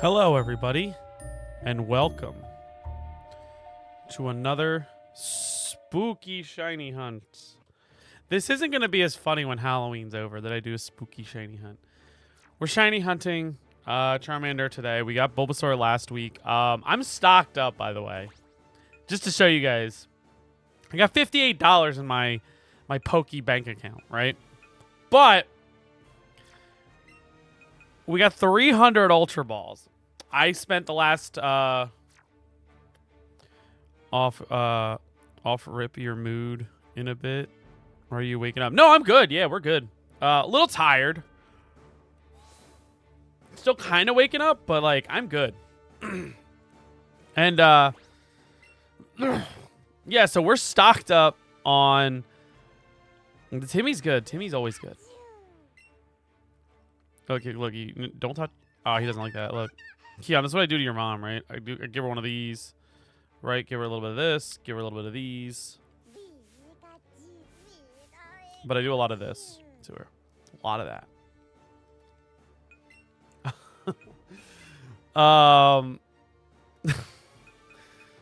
Hello, everybody, and welcome to another spooky shiny hunt. This isn't going to be as funny when Halloween's over that I do a spooky shiny hunt. We're shiny hunting Charmander today. We got Bulbasaur last week. I'm stocked up, by the way, just to show you guys. I got $58 in my Poke bank account, right? But we got 300 Ultra Balls. I spent the last off rip your mood in a bit. Or are you waking up? No, I'm good. Yeah, we're good. A little tired. Still kind of waking up, but like I'm good. And yeah, so we're stocked up on Timmy's good. Timmy's always good. Okay, look, you don't touch. Oh, he doesn't like that. Look, Keon, this is what I do to your mom, right? I give her one of these, right? Give her a little bit of this. Give her a little bit of these. But I do a lot of this to her. A lot of that.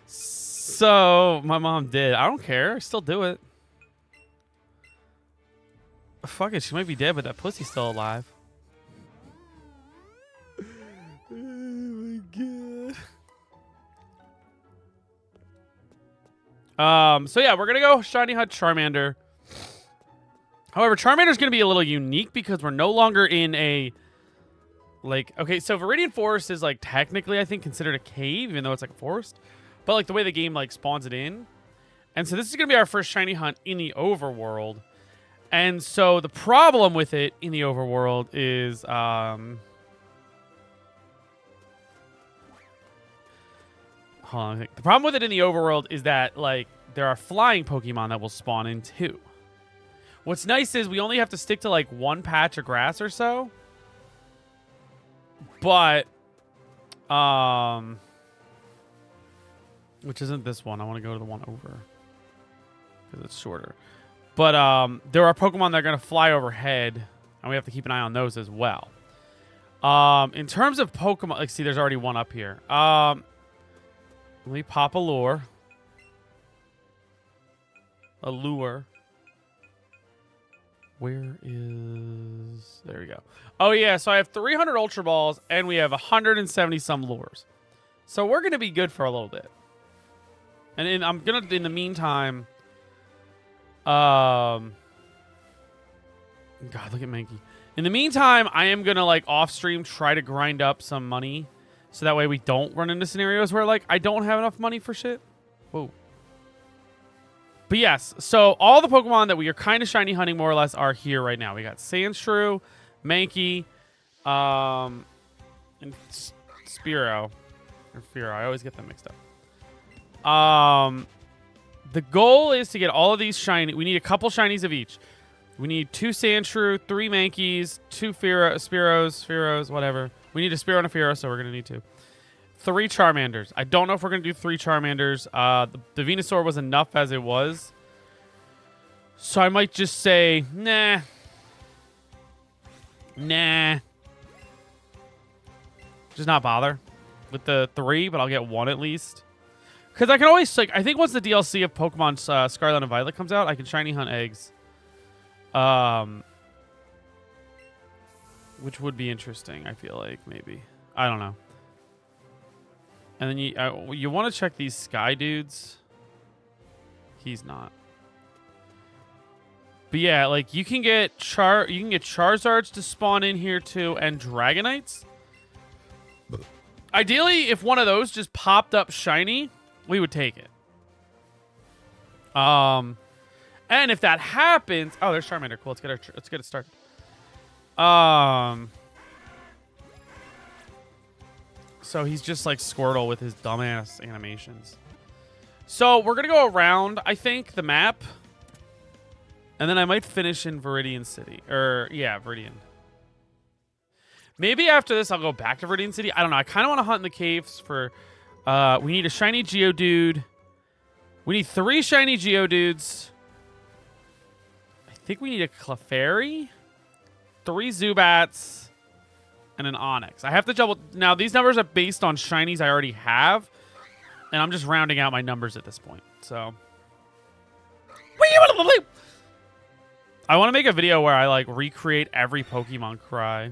So my mom did. I don't care. I still do it. Fuck it. She might be dead, but that pussy's still alive. Oh my god. So yeah, we're gonna go shiny hunt Charmander. However, Charmander's gonna be a little unique because we're no longer in a okay, so Viridian Forest is like technically I think considered a cave, even though it's like a forest. But like the way the game like spawns it in. And so this is gonna be our first shiny hunt in the overworld. And so the problem with it in the overworld is hold on, I think. The problem with it in the overworld is that like there are flying Pokemon that will spawn in too. What's nice is we only have to stick to like one patch of grass or so. But which isn't this one. I want to go to the one over because it's shorter. But there are Pokemon that are going to fly overhead, and we have to keep an eye on those as well. In terms of Pokemon, like, see, there's already one up here. Let me pop a lure. A lure. Where is... There we go. Oh, yeah, so I have 300 Ultra Balls, and we have 170 some lures. So we're going to be good for a little bit. And I'm going to, in the meantime... God, look at Mankey. In the meantime, I am going to, like, off-stream try to grind up some money. So that way we don't run into scenarios where, like, I don't have enough money for shit. Whoa. But yes, so all the Pokemon that we are kind of shiny hunting more or less are here right now. We got Sandshrew, Mankey, and Spearow. Or Fearow. I always get them mixed up. The goal is to get all of these shiny. We need a couple shinies of each. We need 2 Sandshrew, 3 Mankeys, 2 Spearows, whatever. We need a Spearow and a Fearow, so we're going to need 2. 3 Charmanders. I don't know if we're going to do 3 Charmanders. The Venusaur was enough as it was. So I might just say, nah. Just not bother with the 3, but I'll get 1 at least. Because I can always, like, I think once the DLC of Pokemon Scarlet and Violet comes out, I can shiny hunt eggs. Which would be interesting, I feel like, maybe. I don't know. And then you want to check these Sky dudes. He's not. But yeah, like you can get Charizards to spawn in here too, and Dragonites. Ideally, if one of those just popped up shiny, we would take it. And if that happens, oh, there's Charmander. Cool. Let's get it started. So he's just like Squirtle with his dumbass animations. So we're going to go around, I think, the map. And then I might finish in Viridian City. Yeah, Viridian. Maybe after this, I'll go back to Viridian City. I don't know. I kind of want to hunt in the caves for... we need a shiny Geodude. We need 3 shiny Geodudes. I think we need a Clefairy. 3 Zubats. and an Onyx. I have to double... Now, these numbers are based on shinies I already have, and I'm just rounding out my numbers at this point. So... I want to make a video where I, like, recreate every Pokemon cry.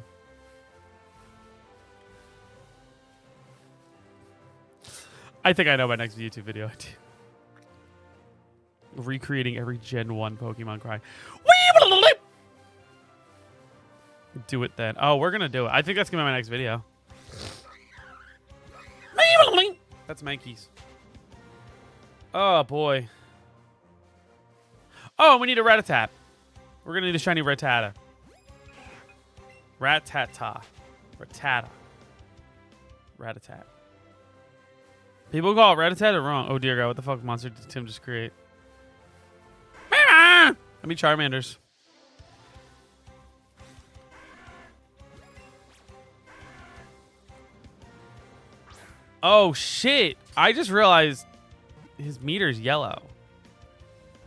I think I know my next YouTube video. Recreating every Gen 1 Pokemon cry. Do it then. Oh, we're going to do it. I think that's going to be my next video. That's Mankey's. Oh, boy. Oh, we need a Rattata. We're going to need a shiny Rattata. Rattata. Rattata. Rattata. People call it Rattata wrong. Oh, dear God. What the fuck monster did Tim just create? Let me Charmanders. Oh, shit. I just realized his meter's yellow.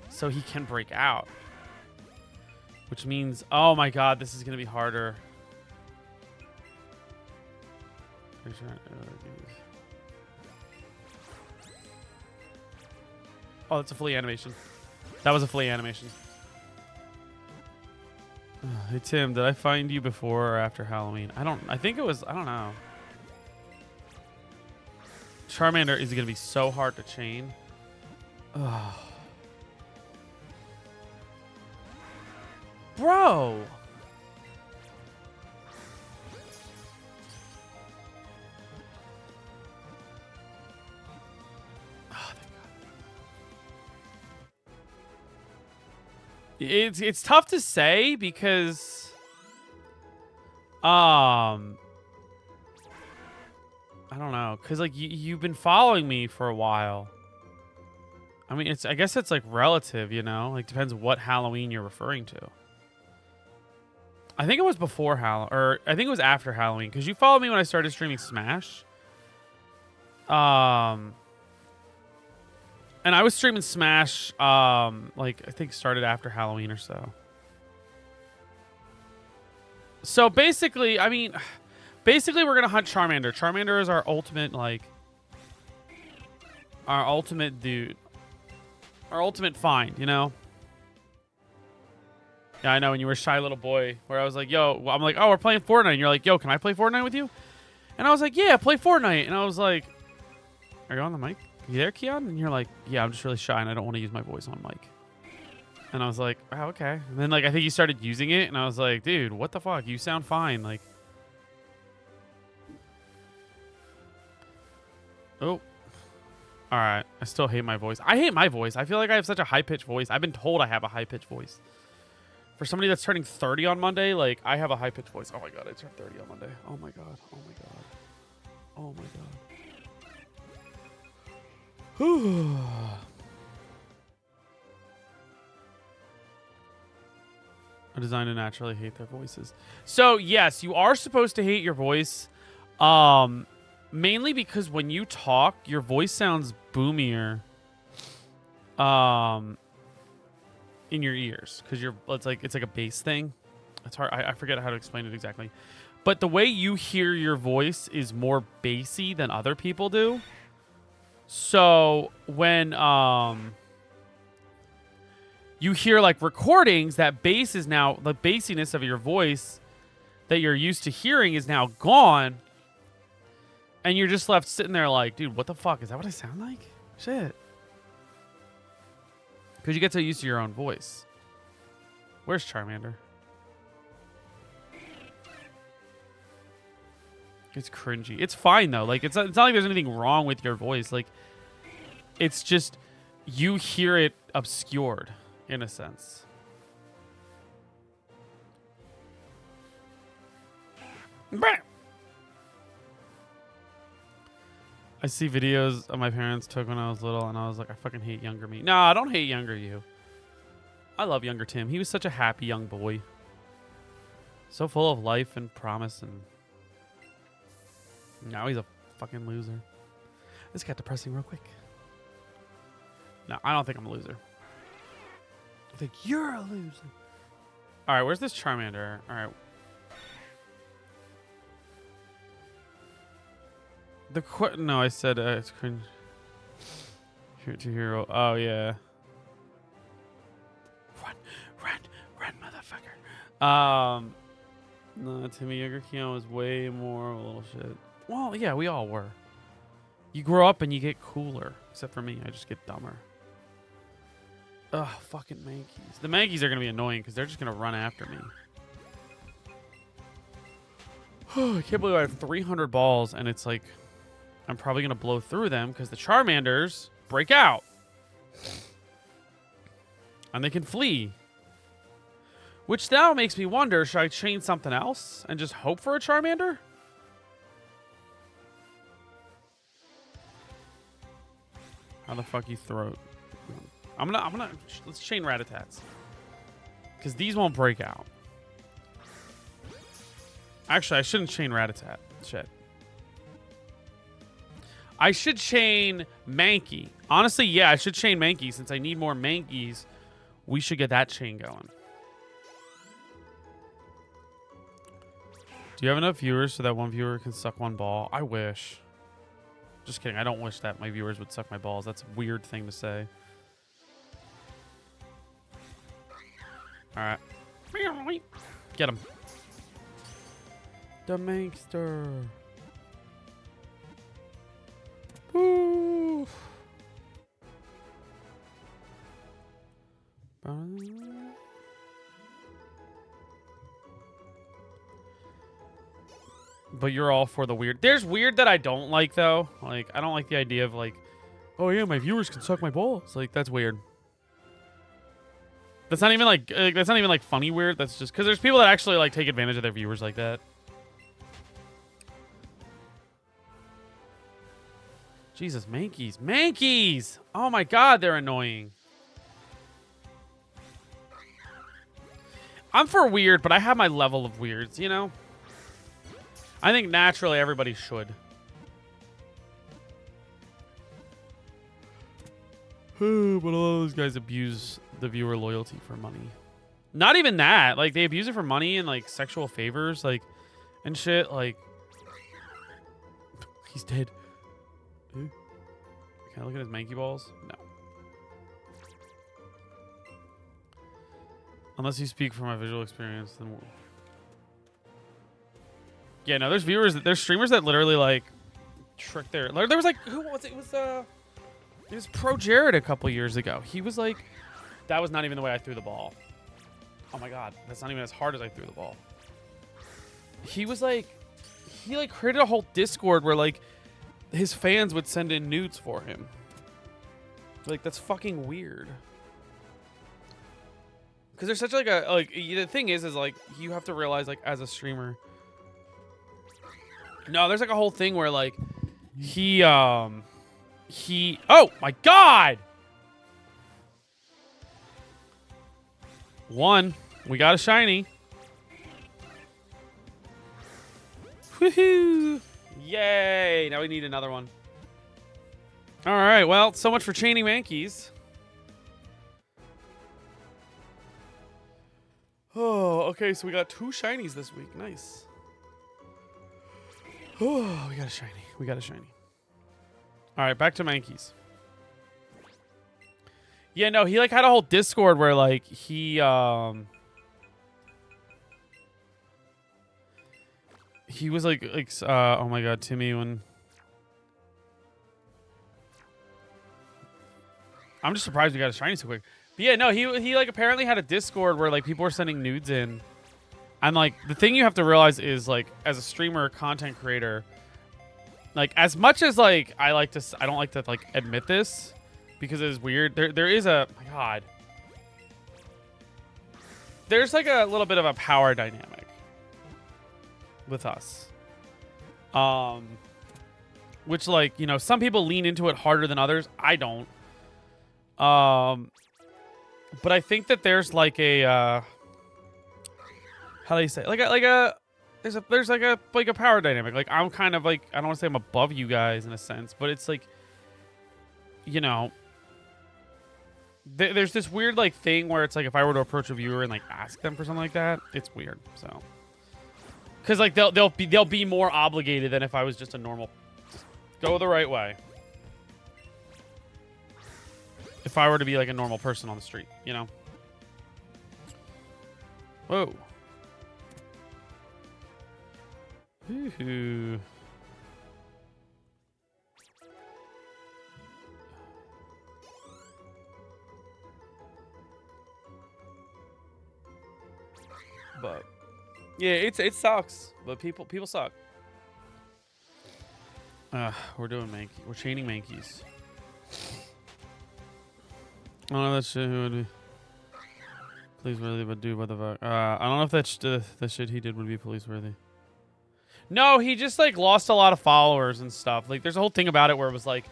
So he can break out. Which means, oh my God, this is going to be harder. Oh, that's a flea animation. That was a flea animation. Hey, Tim, did I find you before or after Halloween? I think it was, I don't know. Charmander is going to be so hard to chain. Ugh. Bro. Oh, it's tough to say because I don't know, cuz like you've been following me for a while. I mean, I guess it's like relative, you know? Like depends what Halloween you're referring to. I think it was before Halloween, or I think it was after Halloween, because you followed me when I started streaming Smash. And I was streaming Smash, like, I think started after Halloween or so. So basically, I mean, basically we're going to hunt Charmander. Charmander is our ultimate, like, our ultimate dude. Our ultimate find, you know? Yeah, I know. When you were a shy little boy, where I was like, yo, I'm like, oh, we're playing Fortnite. And you're like, yo, can I play Fortnite with you? And I was like, yeah, play Fortnite. And I was like, are you on the mic? You there, Keon? And you're like, yeah, I'm just really shy and I don't want to use my voice on mic. And I was like, oh, okay. And then, like, I think you started using it. And I was like, dude, what the fuck? You sound fine. Like, oh. All right. I still hate my voice. I hate my voice. I feel like I have such a high-pitched voice. I've been told I have a high-pitched voice. For somebody that's turning 30 on Monday, like, I have a high-pitched voice. Oh, my God. I turned 30 on Monday. Oh, my God. Oh, my God. Oh, my God. Whew. I designed to naturally hate their voices. So, yes, you are supposed to hate your voice. Mainly because when you talk, your voice sounds boomier. In your ears, because it's like a bass thing. It's hard. I forget how to explain it exactly, but the way you hear your voice is more bassy than other people do. So when you hear like recordings, that bass is now, the bassiness of your voice that you're used to hearing is now gone, and you're just left sitting there like, dude, what the fuck, is that what I sound like? Shit. Because you get so used to your own voice. Where's Charmander? It's cringy. It's fine, though. Like, it's not like there's anything wrong with your voice. Like, it's just you hear it obscured, in a sense. I see videos of my parents took when I was little, and I was like, I fucking hate younger me. No, I don't hate younger you. I love younger Tim. He was such a happy young boy. So full of life and promise, and now he's a fucking loser. This got depressing real quick. No, I don't think I'm a loser. I think you're a loser. All right, where's this Charmander? All right. No, I said it's cringe. Hero to hero. Oh yeah. Run, motherfucker. No, Timmy Yogerkion was way more a little shit. Well, yeah, we all were. You grow up and you get cooler. Except for me, I just get dumber. Ugh, fucking Mankeys. The Mankeys are gonna be annoying because they're just gonna run after me. I can't believe I have 300 balls and it's like I'm probably gonna blow through them because the Charmanders break out. And they can flee. Which now makes me wonder, should I chain something else and just hope for a Charmander? How the fuck you throw it? Let's chain Rattatats. Because these won't break out. Actually, I shouldn't chain Rattata. Shit. I should chain Mankey. Honestly, yeah, I should chain Mankey. Since I need more Mankeys, we should get that chain going. Do you have enough viewers so that one viewer can suck one ball? I wish. Just kidding. I don't wish that my viewers would suck my balls. That's a weird thing to say. All right. Get him. The Mankster. Woo. But you're all for the weird. There's weird that I don't like, though. Like, I don't like the idea of, like, oh, yeah, my viewers can suck my balls. Like, that's weird. That's not even, like, funny weird. That's just... Because there's people that actually, like, take advantage of their viewers like that. Jesus, Mankeys. Mankeys! Oh, my God, they're annoying. I'm for weird, but I have my level of weirds, you know? I think naturally everybody should. But a lot of those guys abuse the viewer loyalty for money. Not even that. Like, they abuse it for money and, like, sexual favors, like, and shit. Like, he's dead. Can I look at his Mankey balls? No. Unless you speak from my visual experience, then we'll... Yeah, no, there's streamers that literally, like, trick their... There was, like, who was it? It was Pro Jared a couple years ago. He was, like... That was not even the way I threw the ball. Oh, my God. That's not even as hard as I threw the ball. He was, like... He, like, created a whole Discord where, like, his fans would send in nudes for him. Like, that's fucking weird. Because there's such, like, a... Like, the thing is, like, you have to realize, like, as a streamer... No, there's like a whole thing where like oh my God! We got a shiny. Woohoo! Yay! Now we need another one. All right, well, so much for chaining Mankeys. Oh, okay, so we got 2 shinies this week. Nice. Oh, we got a shiny. We got a shiny. All right, back to Mankeys. Yeah, no, he like had a whole Discord where like he was like oh my God, Timmy, when I'm just surprised we got a shiny so quick. But yeah, no, he like apparently had a Discord where like people were sending nudes in. And, like, the thing you have to realize is, like, as a streamer, content creator, like, as much as, like, I don't like to, like, admit this because it is weird. There is a, my God. There's, like, a little bit of a power dynamic with us. Which, like, you know, some people lean into it harder than others. I don't. But I think that there's, like, a, how do you say it? There's like a power dynamic. Like I'm kind of like, I don't want to say I'm above you guys in a sense, but it's like, you know, there's this weird like thing where it's like if I were to approach a viewer and like ask them for something like that, it's weird. So, because like they'll be more obligated than if I was just a normal Go the right way. If I were to be like a normal person on the street, you know? Whoa. Ooh. But yeah, it sucks. But people suck. We're doing Mankey. We're chaining Mankeys. I don't know that shit who would be. Police worthy, but dude, what the fuck? I don't know if that shit he did would be police worthy. No, he just like lost a lot of followers and stuff. Like, there's a whole thing about it where it was like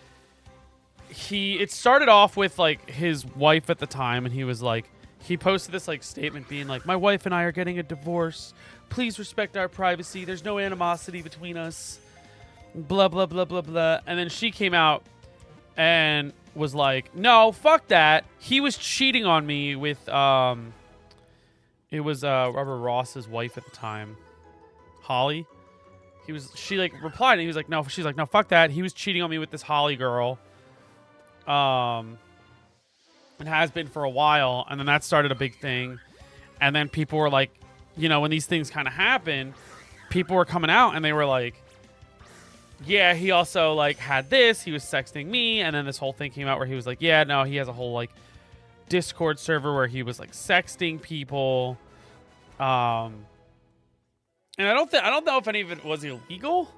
it started off with like his wife at the time, and he was like, he posted this like statement being like, my wife and I are getting a divorce. Please respect our privacy. There's no animosity between us. Blah blah blah blah blah. And then she came out and was like, no, fuck that. He was cheating on me with it was Robert Ross's wife at the time, Holly. She like replied and he was like, no, she's like, no, fuck that. He was cheating on me with this Holly girl. And has been for a while. And then that started a big thing. And then people were like, you know, when these things kind of happen, people were coming out and they were like, yeah, he also like had this, he was sexting me. And then this whole thing came out where he was like, yeah, no, he has a whole like Discord server where he was like sexting people. And I don't know if any of it was illegal.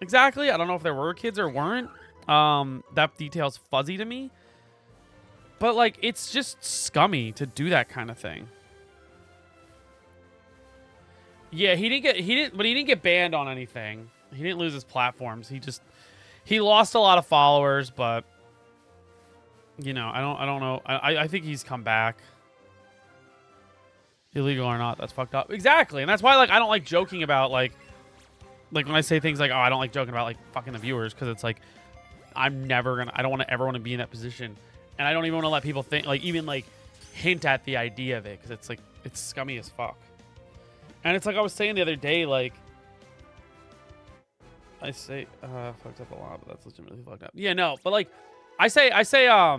Exactly. I don't know if there were kids or weren't. That detail's fuzzy to me. But like, it's just scummy to do that kind of thing. Yeah, he didn't get banned on anything. He didn't lose his platforms. He lost a lot of followers, but you know, I don't know. I think he's come back. Illegal or not, that's fucked up. Exactly. And that's why like I don't like joking about like when I say things like, oh, I don't like joking about like fucking the viewers, because it's like I don't want to ever want to be in that position. And I don't even want to let people think, like, even like hint at the idea of it, because it's like, it's scummy as fuck. And it's like I was saying the other day, like, I say fucked up a lot, but that's legitimately fucked up. Yeah, no, but like I say like I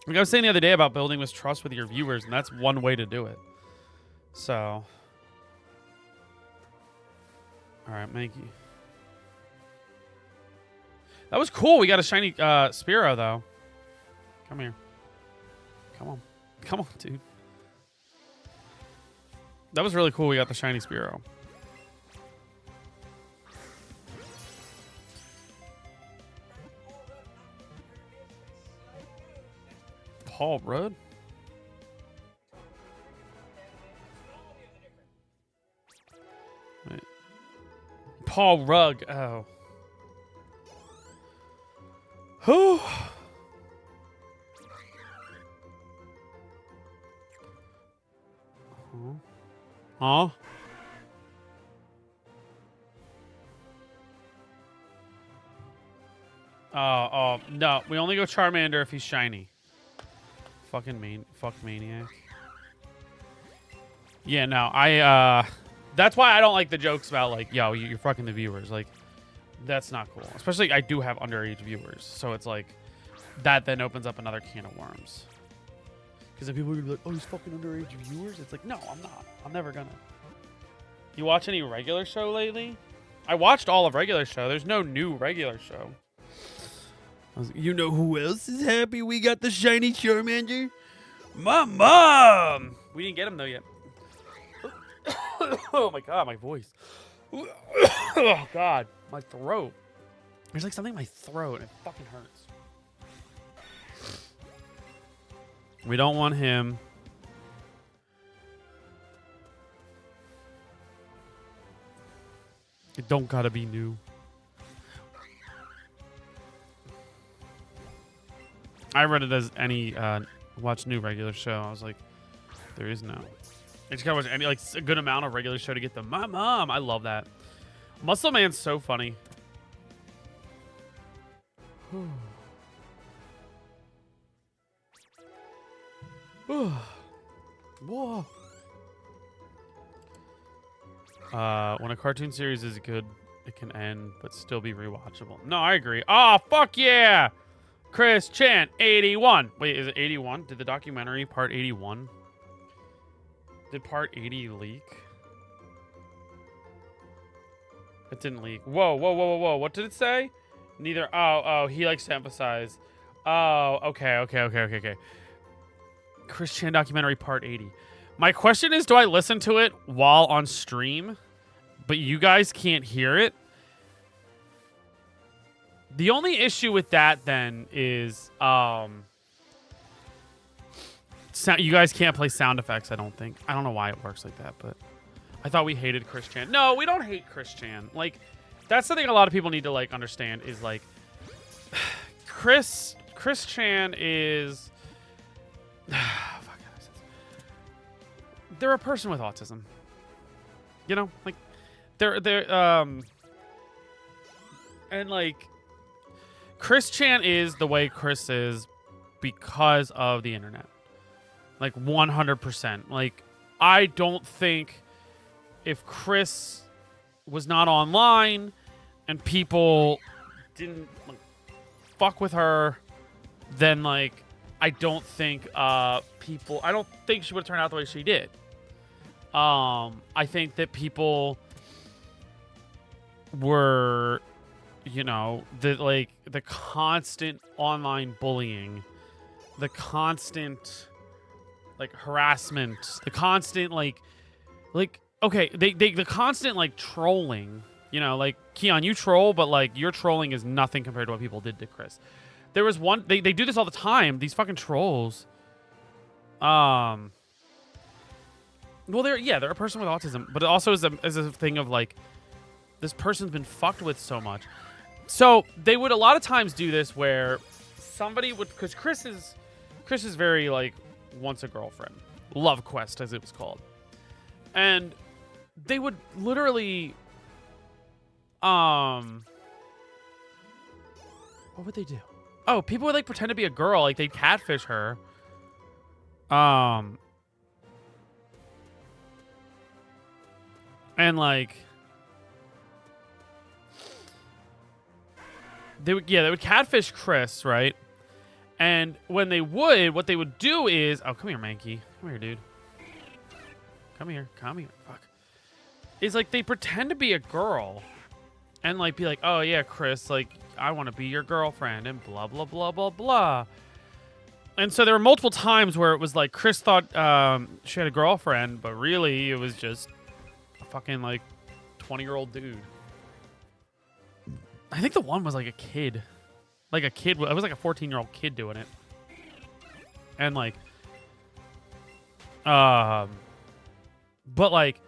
was saying the other day about building this trust with your viewers, and that's one way to do it. So, all right, Mankey. That was cool. We got a shiny Spearow though. Come here. Come on. Come on, dude. That was really cool. We got the shiny Spearow. Paul Rudd? Wait. Paul Rugg. Oh. Whew. Huh? Oh, no. We only go Charmander if he's shiny. Fuck maniac. Yeah, no, that's why I don't like the jokes about like, yo, you're fucking the viewers. Like, that's not cool. Especially I do have underage viewers, so it's like that then opens up another can of worms. Because then people are gonna be like, oh, he's fucking underage viewers. It's like, no, I'm not. I'm never gonna. You watch any regular show lately? I watched all of regular show. There's no new regular show. You know who else is happy we got the shiny Charmander? My mom! We didn't get him, though, yet. Oh, my God, my voice. Oh, God, my throat. There's, like, something in my throat. It fucking hurts. We don't want him. It don't gotta be new. I read it as any watch new regular show. I was like, there is no. I just gotta watch any like a good amount of regular show to get them. My mom, I love that. Muscle Man's so funny. When a cartoon series is good, it can end but still be rewatchable. No, I agree. Oh, fuck yeah! Chris Chan, 81. Wait, is it 81? Did the documentary part 81? Did part 80 leak? It didn't leak. Whoa, whoa, whoa, whoa, whoa. What did it say? Neither. Oh, he likes to emphasize. Oh, okay. Chris Chan documentary part 80. My question is, do I listen to it while on stream, but you guys can't hear it? The only issue with that then is you guys can't play sound effects, I don't think. I don't know why it works like that, but I thought we hated Chris Chan. No, we don't hate Chris Chan. Like, that's the thing a lot of people need to like understand is like Chris Chan is they're a person with autism. You know, like they're and like Chris Chan is the way Chris is because of the internet. Like 100%. Like I don't think if Chris was not online and people didn't like, fuck with her, then like I don't think I don't think she would have turned out the way she did. I think that people were, you know, the constant online bullying, the constant like harassment, the constant like okay, the constant like trolling, you know, like Keon, you troll, but like your trolling is nothing compared to what people did to Chris. There was one they do this all the time, these fucking trolls. Well, they're a person with autism, but it also is a thing of like this person's been fucked with so much. So they would a lot of times do this where somebody would, because Chris is very like wants a girlfriend, love quest as it was called, and they would literally what would they do? Oh, people would like pretend to be a girl, like they'd catfish her. And like they would catfish Chris, right? And when they would, what they would do is, oh, come here, Mankey. Come here, dude. Come here. Fuck. Is like they pretend to be a girl and like be like, oh yeah, Chris, like I want to be your girlfriend and blah blah blah blah blah. And so there were multiple times where it was like Chris thought she had a girlfriend, but really it was just a fucking like 20-year-old dude. I think the one was like a kid. Like a kid. It was like a 14-year-old kid doing it. And like, but like,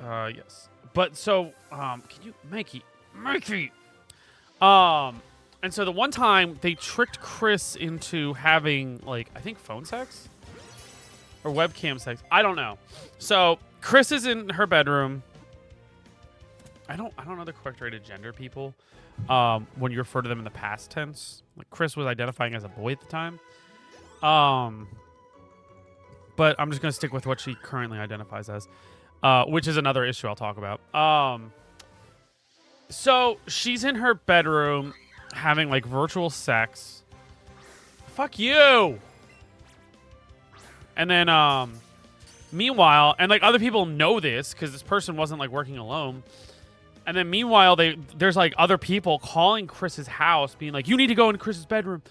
yes. But so, can you, Mikey? And so the one time they tricked Chris into having like, I think phone sex or webcam sex. I don't know. So Chris is in her bedroom. I don't know the correct way to gender people when you refer to them in the past tense. Like Chris was identifying as a boy at the time. But I'm just going to stick with what she currently identifies as, which is another issue I'll talk about. So she's in her bedroom having like virtual sex. Fuck you. And then meanwhile, and like other people know this because this person wasn't like working alone. And then meanwhile, there's like other people calling Chris's house being like, you need to go into Chris's bedroom.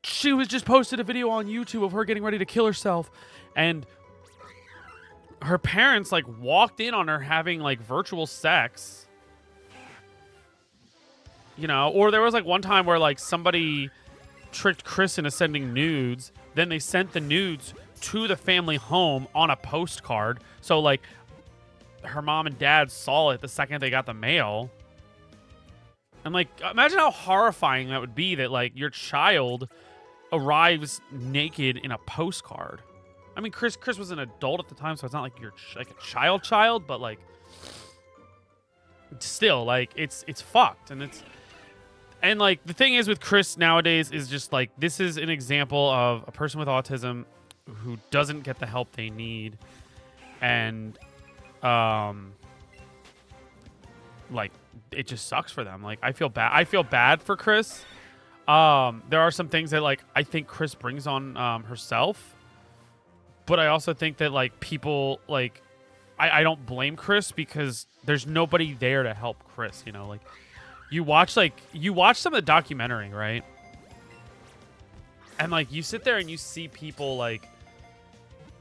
She was just posted a video on YouTube of her getting ready to kill herself. And her parents like walked in on her having like virtual sex. You know, or there was like one time where like somebody tricked Chris into sending nudes. Then they sent the nudes to the family home on a postcard. So like her mom and dad saw it the second they got the mail. And like, imagine how horrifying that would be that like your child arrives naked in a postcard. I mean, Chris was an adult at the time, so it's not like you're like a child, but like still like it's fucked. And like the thing is with Chris nowadays is just like, this is an example of a person with autism who doesn't get the help they need. And like it just sucks for them. Like I feel bad for Chris. There are some things that like I think Chris brings on herself, but I also think that like people like I don't blame Chris because there's nobody there to help Chris. You know, like you watch some of the documentary, right? And like you sit there and you see people like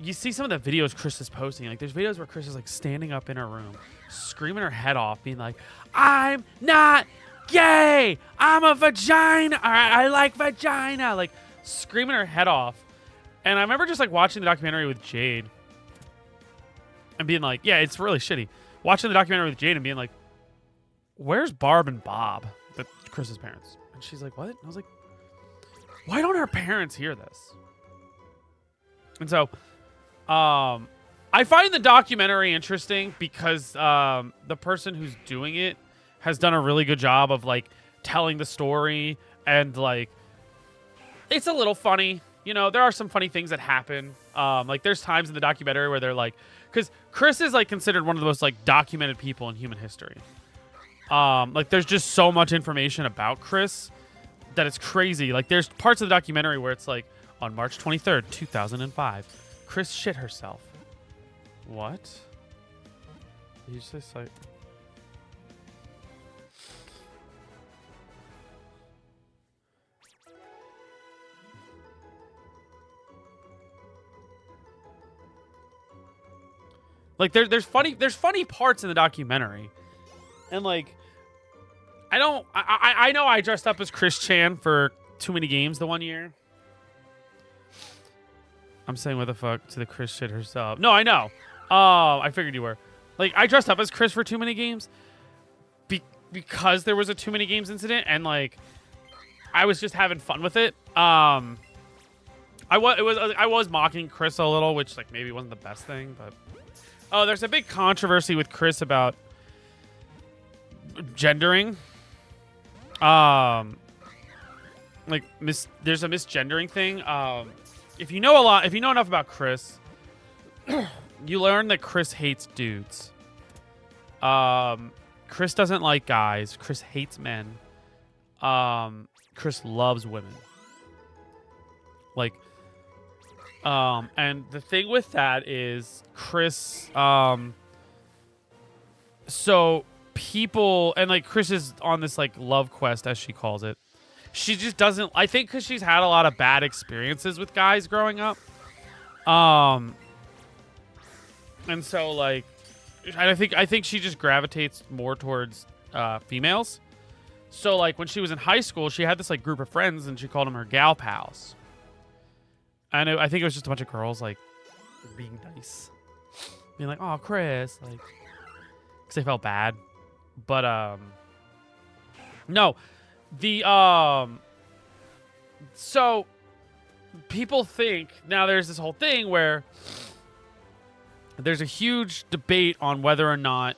you see some of the videos Chris is posting. Like there's videos where Chris is like standing up in her room, screaming her head off, being like, "I'm not gay. I'm a vagina. I like vagina." Like screaming her head off. And I remember just like watching the documentary with Jade and being like, yeah, it's really shitty. Watching the documentary with Jade and being like, where's Barb and Bob, Chris's parents? And she's like, what? And I was like, why don't her parents hear this? And so I find the documentary interesting because the person who's doing it has done a really good job of like telling the story, and like it's a little funny. You know, there are some funny things that happen. Like there's times in the documentary where they're like, because Chris is like considered one of the most like documented people in human history. Like there's just so much information about Chris that it's crazy. Like there's parts of the documentary where it's like on March 23rd, 2005, Chris shit herself. What? You just like. Like there's funny parts in the documentary, and like I know I dressed up as Chris Chan for Too Many Games the one year. I'm saying what the fuck to the Chris shit herself. No, I know. I figured you were. Like I dressed up as Chris for Too Many Games because there was a Too Many Games incident, and like I was just having fun with it. I was mocking Chris a little, which like maybe wasn't the best thing, but. Oh, there's a big controversy with Chris about gendering. There's a misgendering thing. If you know enough about Chris, you learn that Chris hates dudes. Chris doesn't like guys. Chris hates men. Chris loves women. Like. And the thing with that is Chris, so people, and like Chris is on this like love quest, as she calls it. She just doesn't, I think because she's had a lot of bad experiences with guys growing up. And so like, I think she just gravitates more towards, females. So like when she was in high school, she had this like group of friends and she called them her gal pals. And I think it was just a bunch of girls, like, being nice. Being like, oh, Chris. Like, because they felt bad. But, no. So, people think, now there's this whole thing where there's a huge debate on whether or not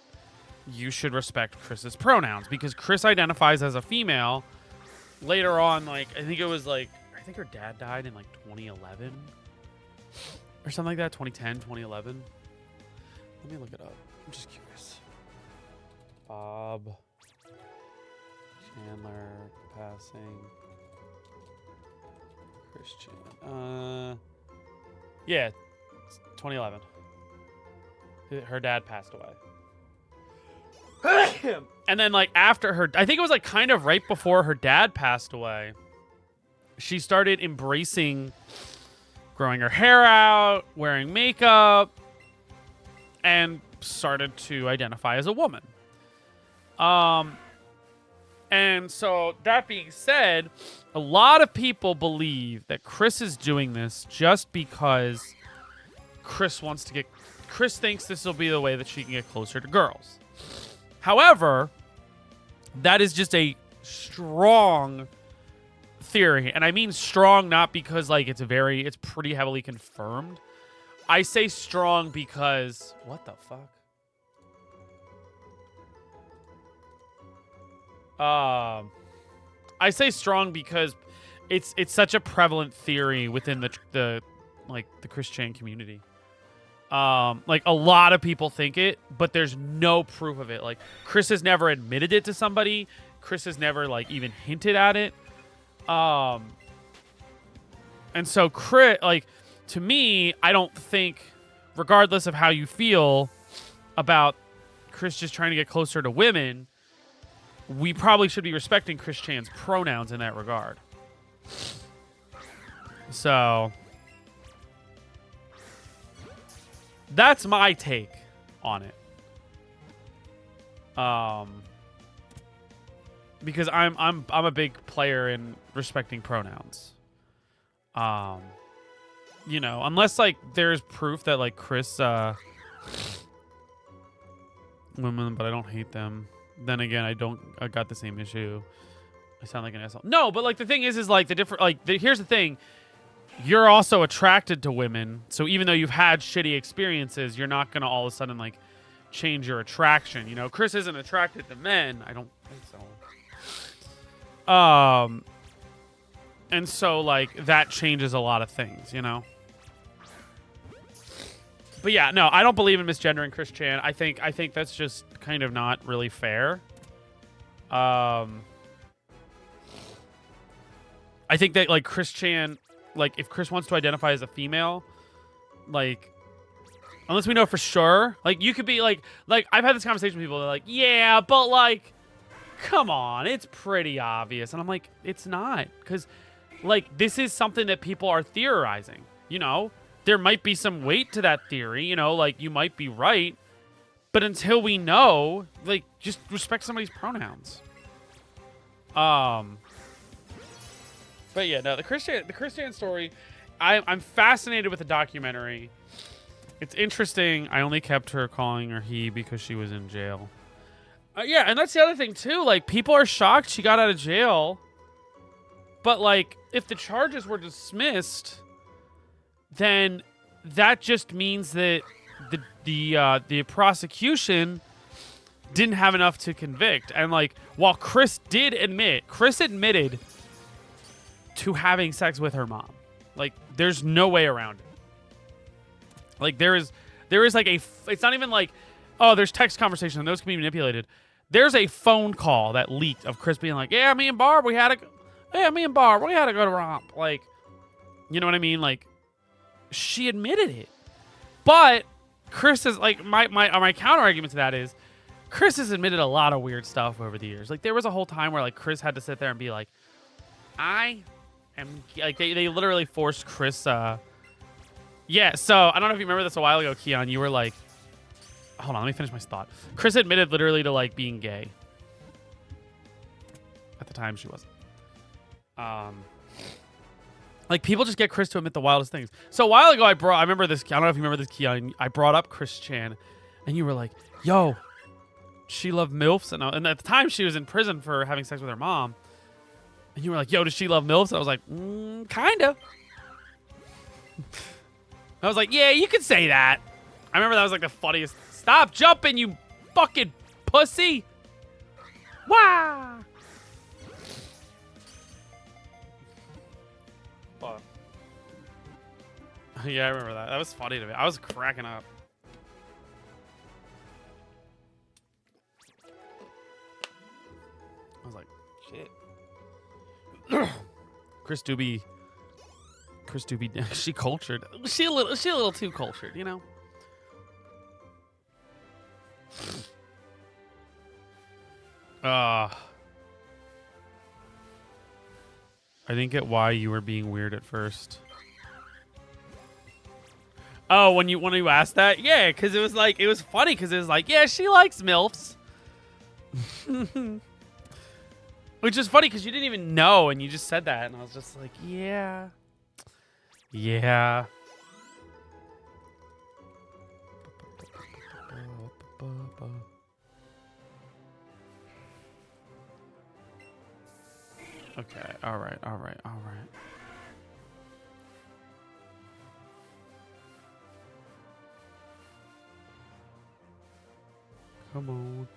you should respect Chris's pronouns. Because Chris identifies as a female. Later on, like, I think her dad died in like 2011 or something like that. 2010, 2011. Let me look it up. I'm just curious. Bob Chandler passing. Christian. Yeah, 2011. Her dad passed away. And then like after her, I think it was like kind of right before her dad passed away, she started embracing growing her hair out, wearing makeup, and started to identify as a woman. And so that being said, a lot of people believe that Chris is doing this just because Chris thinks this will be the way that she can get closer to girls. However, that is just a strong theory, and I mean strong not because like it's pretty heavily confirmed. I say strong because what the fuck? I say strong because it's such a prevalent theory within the Christian community. Like a lot of people think it, but there's no proof of it. Like Chris has never admitted it to somebody. Chris has never like even hinted at it. And so Chris, like to me, I don't think, regardless of how you feel about Chris just trying to get closer to women, we probably should be respecting Chris Chan's pronouns in that regard. So that's my take on it. Because I'm a big player in respecting pronouns. You know, unless like there's proof that like Chris women, but I don't hate them. Then again, I got the same issue. I sound like an asshole. No, but like the thing is like the different like here's the thing. You're also attracted to women, so even though you've had shitty experiences, you're not gonna all of a sudden like change your attraction. You know, Chris isn't attracted to men. I don't think so. And so like that changes a lot of things, you know. But yeah, no, I don't believe in misgendering Chris Chan. I think that's just kind of not really fair. I think that like Chris Chan, like if Chris wants to identify as a female, like unless we know for sure, like you could be like I've had this conversation with people that are like, yeah, but like, come on, it's pretty obvious. And I'm like, it's not, because like this is something that people are theorizing, you know. There might be some weight to that theory, you know, like you might be right, but until we know, like just respect somebody's pronouns. But yeah, no, the Christian story, I'm fascinated with the documentary. It's interesting. I only kept her calling her he because she was in jail. Yeah, and that's the other thing too. Like people are shocked she got out of jail, but like if the charges were dismissed, then that just means that the prosecution didn't have enough to convict. And like while Chris admitted to having sex with her mom. Like there's no way around it. Like there is like it's not even like, oh, there's text conversation and those can be manipulated. There's a phone call that leaked of Chris being like, yeah, me and Barb, we had to go to romp. Like, you know what I mean? Like she admitted it. But Chris is like, my counter argument to that is Chris has admitted a lot of weird stuff over the years. Like there was a whole time where like Chris had to sit there and be like, I am like they literally forced Chris. Yeah, so I don't know if you remember this a while ago, Keon. You were like, hold on, let me finish my thought. Chris admitted literally to like being gay. At the time, she wasn't. Like people just get Chris to admit the wildest things. So a while ago, I remember this. I don't know if you remember this, Keon. I brought up Chris Chan, and you were like, yo, she loved MILFs, and at the time she was in prison for having sex with her mom. And you were like, yo, does she love MILFs? And I was like, kinda. I was like, yeah, you could say that. I remember that was like the funniest. Stop jumping, you fucking pussy. Wah! But, yeah, I remember that. That was funny to me. I was cracking up. I was like, shit. Chris Doobie, she cultured. She a little too cultured, you know. I didn't get why you were being weird at first. Oh, when you asked that, yeah, because it was funny because it was like, yeah, she likes MILFs. Which is funny because you didn't even know and you just said that. And I was just like, yeah. Yeah. Okay. All right. Come on.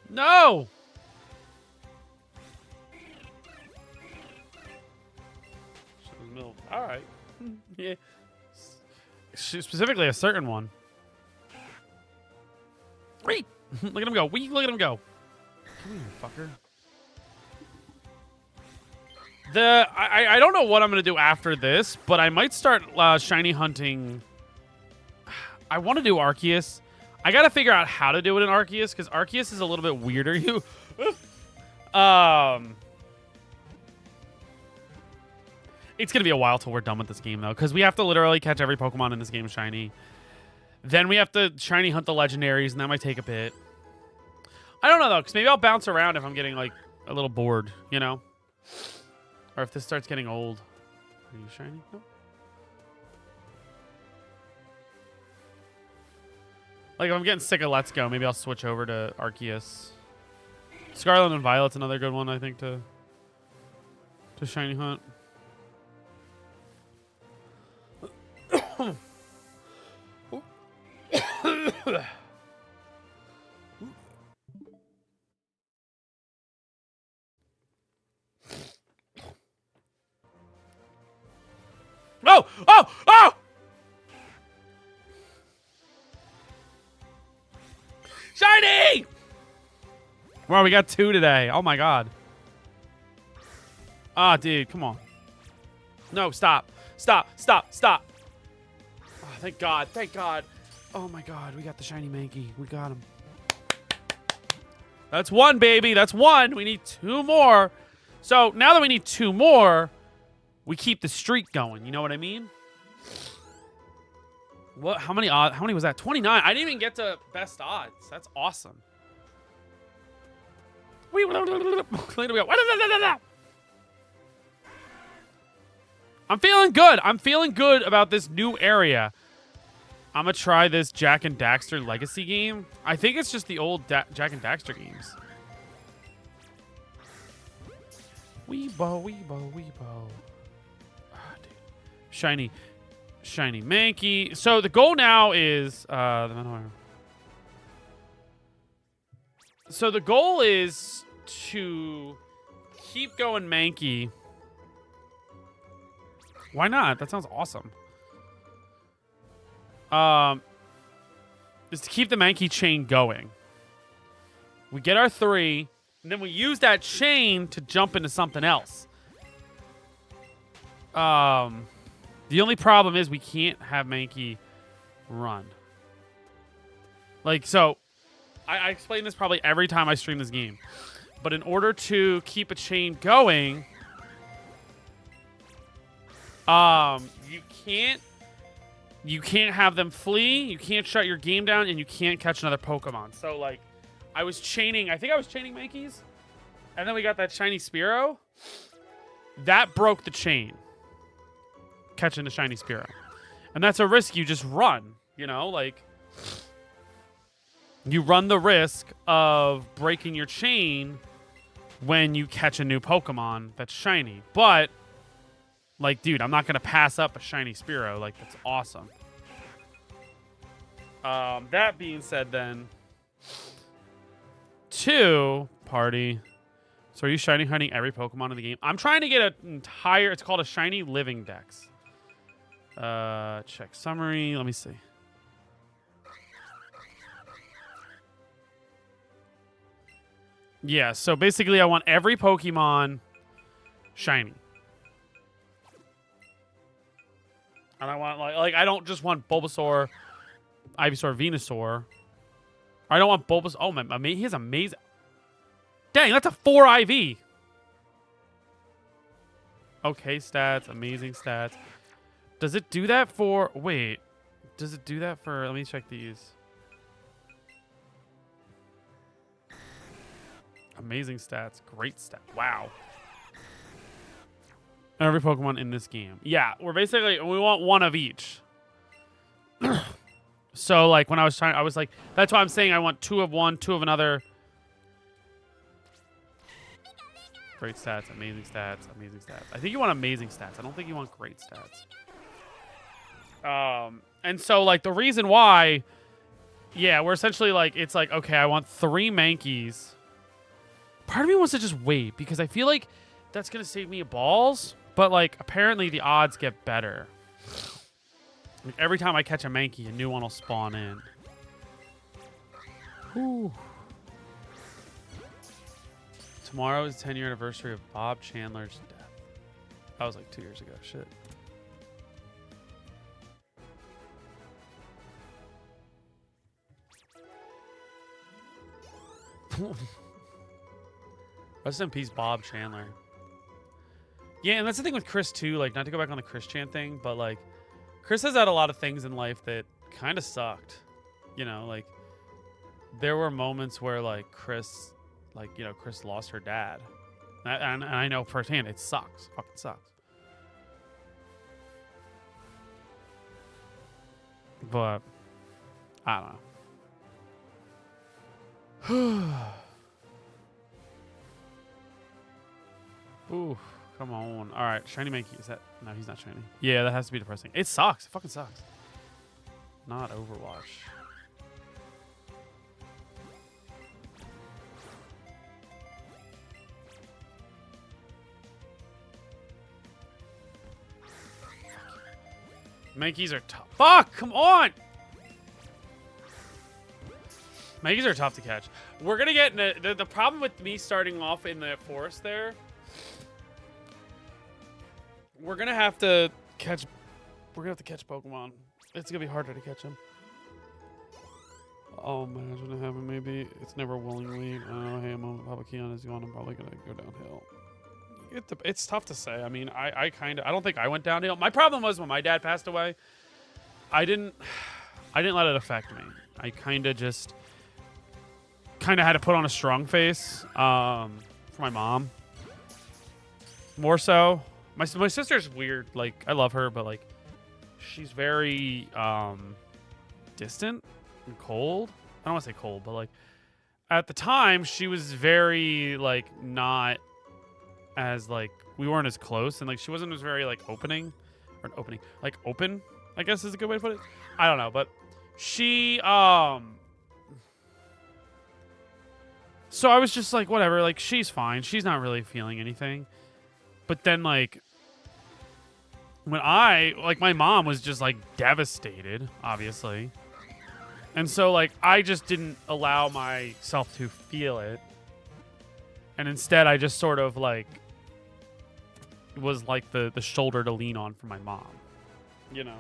No! All right. Yeah. Specifically a certain one. Wait. Look at him go. Look at him go. Come here, fucker. I don't know what I'm going to do after this, but I might start shiny hunting. I want to do Arceus. I got to figure out how to do it in Arceus, because Arceus is a little bit weirder. It's going to be a while till we're done with this game, though, because we have to literally catch every Pokemon in this game shiny. Then we have to shiny hunt the legendaries, and that might take a bit. I don't know, though, because maybe I'll bounce around if I'm getting, like, a little bored, you know? Or if this starts getting old. Are you shiny? No. Like, if I'm getting sick of Let's Go, maybe I'll switch over to Arceus. Scarlet and Violet's another good one, I think, to shiny hunt. Oh! Oh! Oh! Shiny! Wow, we got 2 today. Oh my god. Ah, dude, come on. No, stop. Stop. Stop. Stop. Oh, thank God. Thank God. Oh my god, we got the shiny Mankey. We got him. That's 1, baby. That's 1. We need 2 more. So now that we need 2 more, we keep the streak going. You know what I mean? What? How many odds? How many was that? 29. I didn't even get to best odds. That's awesome. I'm feeling good. I'm feeling good about this new area. I'm going to try this Jak and Daxter Legacy game. I think it's just the old Jak and Daxter games. Weebo, Weebo, Weebo. Oh, dude. Shiny Mankey. So the goal now is... So the goal is to keep going Mankey. Why not? That sounds awesome. Is to keep the Mankey chain going. We get our 3, and then we use that chain to jump into something else. The only problem is we can't have Mankey run. Like, so... I explain this probably every time I stream this game. But in order to keep a chain going, you can't have them flee, you can't shut your game down, and you can't catch another Pokemon. So, like, I think I was chaining Mankeys, and then we got that shiny Spearow. That broke the chain, catching the shiny Spearow. And that's a risk you just run, you know, like... You run the risk of breaking your chain when you catch a new Pokemon that's shiny. But, like, dude, I'm not going to pass up a shiny Spearow. Like, that's awesome. That being said, then, 2, party. So are you shiny hunting every Pokemon in the game? I'm trying to get an entire... It's called a shiny living dex. Check summary. Let me see. Yeah, so basically I want every Pokemon shiny. And I want, like I don't just want Bulbasaur, Ivysaur, Venusaur. I don't want Bulbasaur. Oh, man, he has amazing... Dang, that's a 4 IV. Okay, stats, amazing stats. Does it do that for... Wait, does it do that for... Let me check these. Amazing stats. Great stat. Wow. Every Pokemon in this game. Yeah, we want 1 of each. So, like, when I was trying, I was like, that's why I'm saying I want 2 of one, 2 of another. Great stats. Amazing stats. Amazing stats. I think you want amazing stats. I don't think you want great stats. And so, like, the reason why, yeah, we're essentially, like, it's like, okay, I want 3 Mankeys. Part of me wants to just wait because I feel like that's going to save me balls. But, like, apparently the odds get better. Like, every time I catch a Mankey, a new one will spawn in. Whew. Tomorrow is the 10-year anniversary of Bob Chandler's death. That was like 2 years ago. Shit. Rest in peace, Bob Chandler. Yeah, and that's the thing with Chris, too. Like, not to go back on the Chris Chan thing, but, like, Chris has had a lot of things in life that kind of sucked. You know, like, there were moments where, like, Chris lost her dad. And I know firsthand, it sucks. Fucking sucks. But, I don't know. Ooh, come on. All right, shiny Mankey. Is that? No, he's not shiny. Yeah, that has to be depressing. It sucks. It fucking sucks. Not Overwatch. Mankeys are tough. Fuck! Come on! Mankeys are tough to catch. We're gonna get the problem with me starting off in the forest there. We're gonna have to catch. We're gonna have to catch Pokemon. It's gonna be harder to catch them. Oh, imagine it happened. Maybe it's never willingly. Hey, a moment Papa Keon is gone. I'm probably gonna go downhill. It's tough to say. I mean, I don't think I went downhill. My problem was when my dad passed away, I didn't let it affect me. I kind of had to put on a strong face for my mom. More so. My sister's weird. Like, I love her, but, like, she's very distant and cold. I don't want to say cold, but, like, at the time, she was very, like, not as, like, we weren't as close, and, like, she wasn't as very, like, open, I guess is a good way to put it. I don't know, but she so I was just like, whatever, like, she's fine, she's not really feeling anything. But then, like, when my mom was just, like, devastated, obviously, and so, like, I just didn't allow myself to feel it, and instead I just sort of, like, was like the shoulder to lean on for my mom, you know.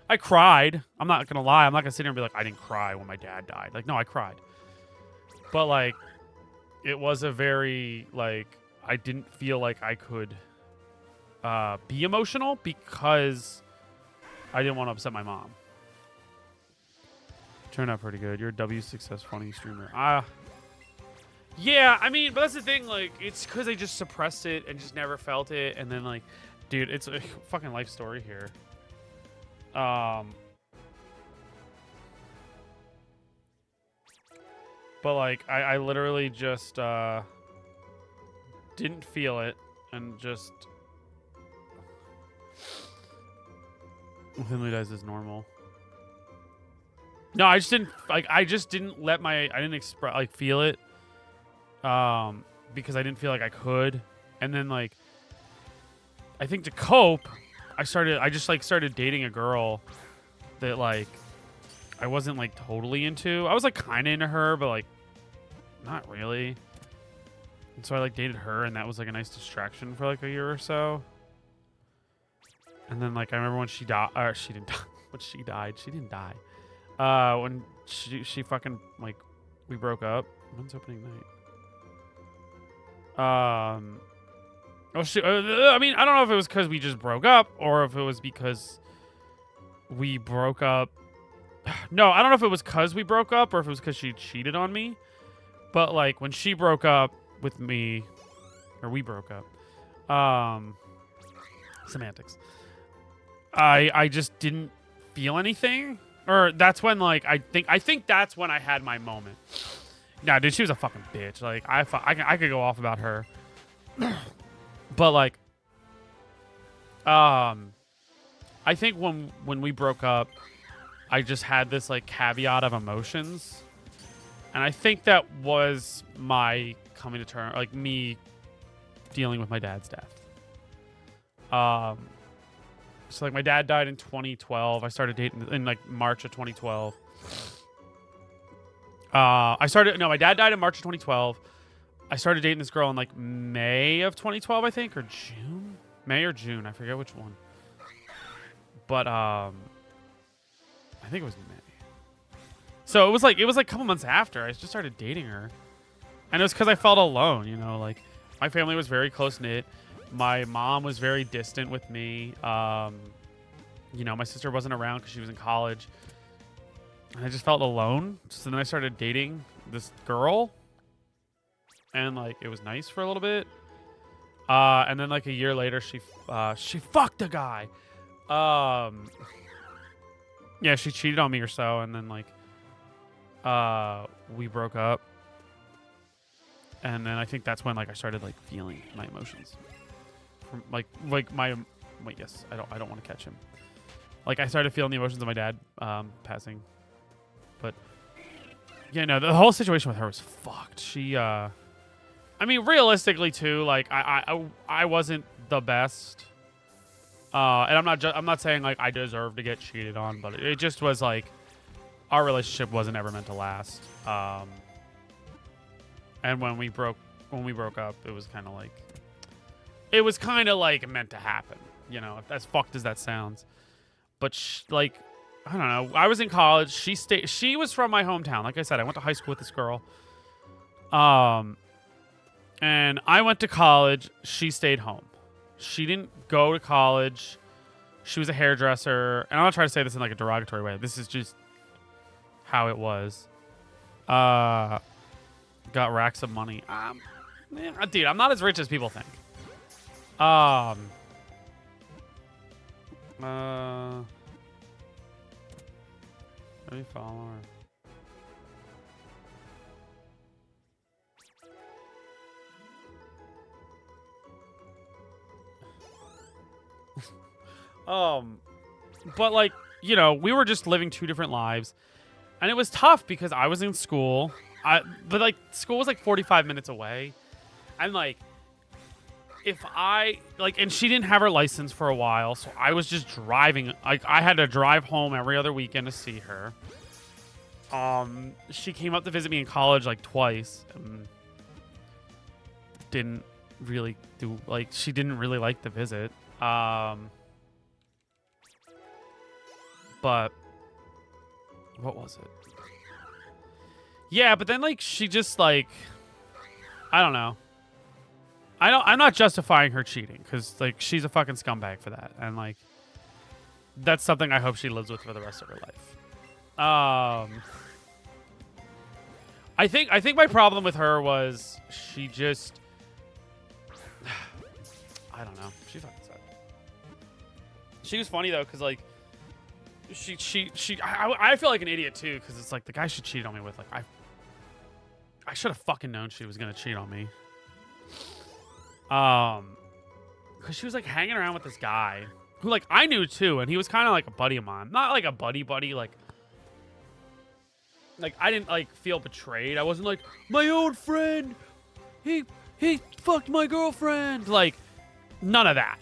I cried. I'm not gonna lie. I'm not gonna sit here and be like, I didn't cry when my dad died. Like, no, I cried. But, like, it was a very, like, I didn't feel like I could be emotional because I didn't want to upset my mom. Turned out pretty good. You're a W success funny streamer. Yeah, I mean, but that's the thing, like, it's because I just suppressed it and just never felt it, and then, like, dude, it's a fucking life story here. But, like, I literally just, didn't feel it, and just... Henley dies is normal. No, I just didn't let I didn't express, like, feel it. Because I didn't feel like I could. And then, like, I think to cope, I just started dating a girl that, like, I wasn't, like, totally into. I was, like, kind of into her, but, like, not really. And so I, like, dated her, and that was, like, a nice distraction for, like, a year or so. And then, like, I remember when she died, or she didn't die. When she died, she didn't die. When she fucking, like, we broke up. When's opening night? I mean, I don't know if it was because we just broke up or if it was because we broke up. No, I don't know if it was because we broke up or if it was because she cheated on me. But, like, when she broke up with me, or we broke up, semantics. I just didn't feel anything, or that's when, like, I think that's when I had my moment. Nah, dude, she was a fucking bitch. Like, I could go off about her. But, like, I think when we broke up, I just had this, like, caveat of emotions. And I think that was my coming to terms, like, me dealing with my dad's death. So like my dad died in 2012. I started dating in like March of 2012. My dad died in March of 2012. I started dating this girl in like May of 2012, I think, or June? May or June, I forget which one. But I think it was May. So it was like a couple months after I just started dating her. And it was because I felt alone, you know, like my family was very close knit. My mom was very distant with me. You know, my sister wasn't around because she was in college. And I just felt alone. So then I started dating this girl. And like it was nice for a little bit. And then like a year later she fucked a guy. Yeah, she cheated on me or so, and then like we broke up. And then I think that's when like I started like feeling my emotions. From like my wait, yes, I don't want to catch him. Like I started feeling the emotions of my dad passing. But yeah, no, the whole situation with her was fucked. She I mean, realistically too, like I wasn't the best. And I'm not saying like I deserve to get cheated on, but it just was like our relationship wasn't ever meant to last. And when we broke up, it was kind of like meant to happen, you know, as fucked as that sounds. But like I don't know, I was in college. She was from my hometown. Like I said, I went to high school with this girl. And I went to college. She stayed home. She didn't go to college. She was a hairdresser. And I'm not trying to say this in like a derogatory way. This is just how it was. Got racks of money. Dude, I'm not as rich as people think. Let me follow her. But like, you know, we were just living two different lives, and it was tough because I was in school. But like school was like 45 minutes away, and like if I like, and she didn't have her license for a while, so I was just driving. Like I had to drive home every other weekend to see her. She came up to visit me in college like twice, and didn't really do like she didn't really like the visit. But what was it? Yeah, but then like she just like I don't know. I'm not justifying her cheating because like she's a fucking scumbag for that, and like that's something I hope she lives with for the rest of her life. I think my problem with her was she just I don't know. She fucking sucked. She was funny though, because like I feel like an idiot too, because it's like the guy she cheated on me with, like I should have fucking known she was gonna cheat on me. Because she was like hanging around with this guy who like I knew too, and he was kind of like a buddy of mine, not like a buddy, like I didn't like feel betrayed. I wasn't like my old friend. He fucked my girlfriend. Like none of that.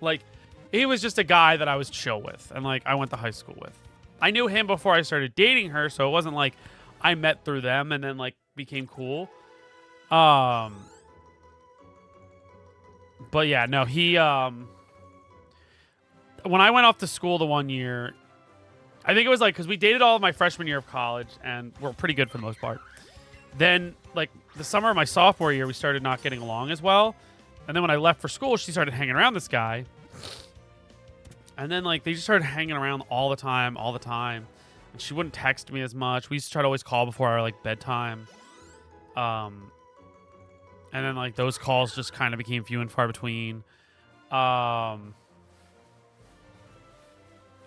Like he was just a guy that I was chill with, and like I went to high school with. I knew him before I started dating her, so it wasn't like I met through them and then like became cool. But yeah, no, he when I went off to school the one year, I think it was like because we dated all of my freshman year of college and we're pretty good for the most part. Then like the summer of my sophomore year, we started not getting along as well. And then when I left for school, she started hanging around this guy. And then like they just started hanging around all the time. And she wouldn't text me as much. We used to try to always call before our like bedtime. And then like those calls just kind of became few and far between. And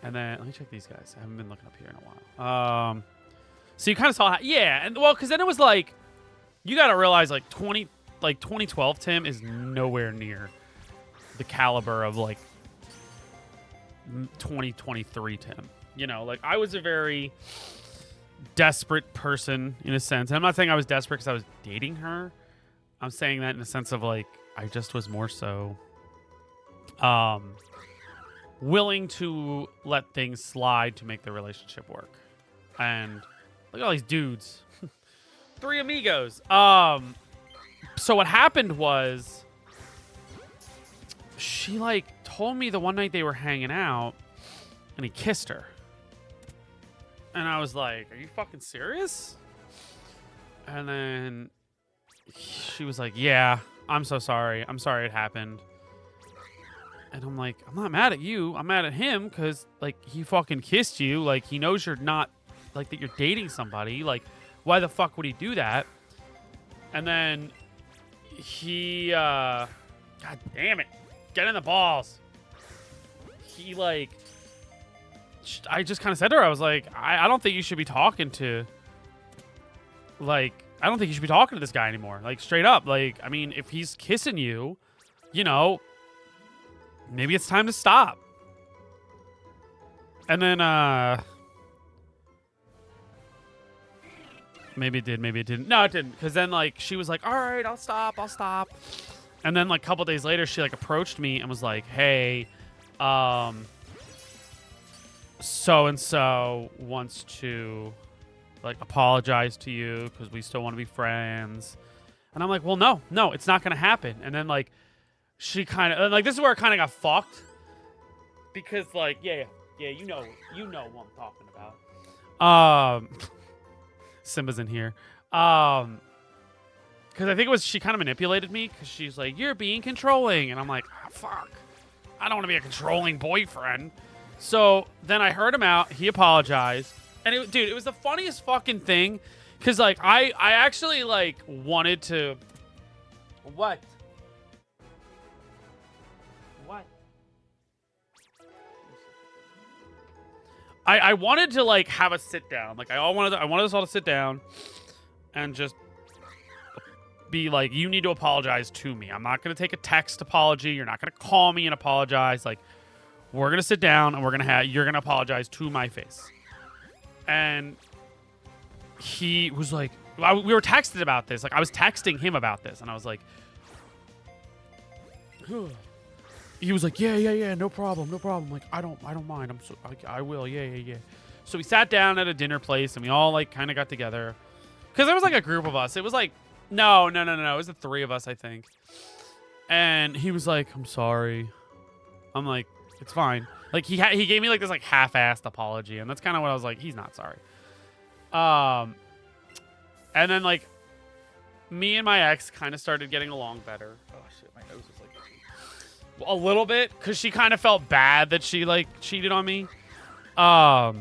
then let me check these guys. I haven't been looking up here in a while. So you kind of saw how, yeah, and well, because then it was like you got to realize like 2012 Tim is nowhere near the caliber of like 2023 Tim. You know, like I was a very desperate person in a sense. And I'm not saying I was desperate because I was dating her. I'm saying that in the sense of like I just was more so willing to let things slide to make the relationship work. And look at all these dudes. 3 amigos. So what happened was she like told me the one night they were hanging out and he kissed her. And I was like, are you fucking serious? And then she was like, yeah, I'm so sorry. I'm sorry it happened. And I'm like, I'm not mad at you. I'm mad at him because, like, he fucking kissed you. Like, he knows you're not, like, that you're dating somebody. Like, why the fuck would he do that? And then he, God damn it. Get in the balls. He, like, I just kind of said to her, I was like, I don't think you should be talking to, like, I don't think you should be talking to this guy anymore. Like, straight up. Like, I mean, if he's kissing you, you know, maybe it's time to stop. And then, maybe it did, maybe it didn't. No, it didn't. Because then, like, she was like, all right, I'll stop. And then, like, a couple days later, she, like, approached me and was like, hey, so-and-so wants to, like, apologize to you because we still want to be friends. And I'm like, well, no, it's not going to happen. And then, like, she kind of, like, this is where it kind of got fucked. Because, like, yeah, you know what I'm talking about. Simba's in here. Because I think it was, she kind of manipulated me because she's like, you're being controlling. And I'm like, oh, fuck. I don't want to be a controlling boyfriend. So then I heard him out. He apologized. And, dude, it was the funniest fucking thing. Because, like, I actually, like, wanted to... What? I wanted to, like, have a sit down. Like, I wanted us all to sit down and just be like, you need to apologize to me. I'm not going to take a text apology. You're not going to call me and apologize. Like, we're going to sit down and you're going to apologize to my face. And he was like, we were texted about this. Like, I was texting him about this. And I was like, he was like, yeah, no problem. Like, I don't mind. I will. Yeah. So we sat down at a dinner place and we all, like, kind of got together. Because there was, like, a group of us. It was like, no. It was the 3 of us, I think. And he was like, I'm sorry. I'm like, it's fine. Like, he gave me, like, this, like, half-assed apology. And that's kind of what I was like, he's not sorry. And then, like, me and my ex kind of started getting along better. Oh, shit, my nose is, like, a little bit. Because she kind of felt bad that she, like, cheated on me. But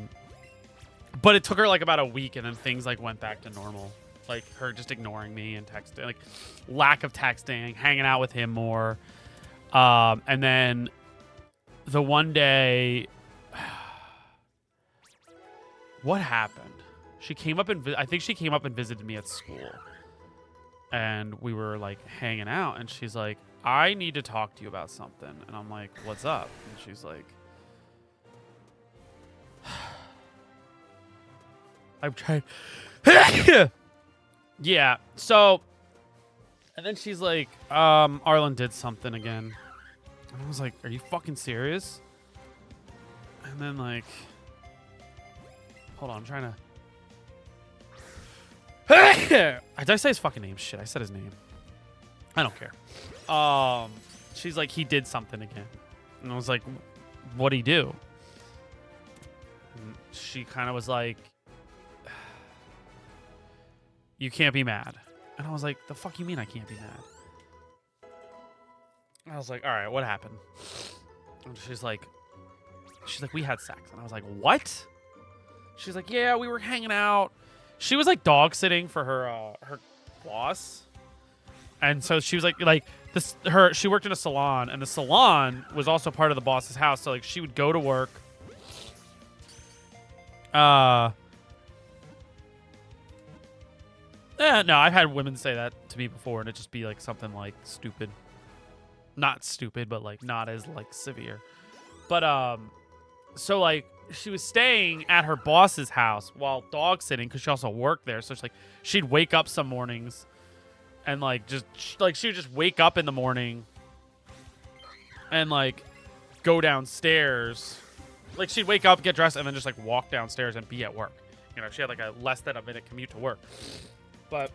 it took her, like, about a week. And then things, like, went back to normal. Like, her just ignoring me and texting. Like, lack of texting. Hanging out with him more. And then the one day... What happened? She came up and I think she came up and visited me at school. And we were, like, hanging out. And she's like, I need to talk to you about something. And I'm like, what's up? And she's like, I'm trying. Yeah. So, and then she's like, Arlen did something again. And I was like, are you fucking serious? And then, like, hold on, I'm trying to. Did I say his fucking name? Shit, I said his name. I don't care. She's like, he did something again. And I was like, what'd he do? And she kind of was like, you can't be mad. And I was like, the fuck you mean I can't be mad? I was like, all right, what happened? And she's like, we had sex. And I was like, what? She's like, yeah, we were hanging out. She was, like, dog sitting for her boss. And so she was like this, she worked in a salon, and the salon was also part of the boss's house. So, like, she would go to work. Yeah, no, I've had women say that to me before, and it just be, like, something, like, stupid. Not stupid, but, like, not as, like, severe. But, so, like, she was staying at her boss's house while dog sitting because she also worked there. So, she's like, she'd wake up some mornings and like just like she would just wake up in the morning and like go downstairs. Like she'd wake up, get dressed, and then just like walk downstairs and be at work. You know, she had like a less than a minute commute to work. But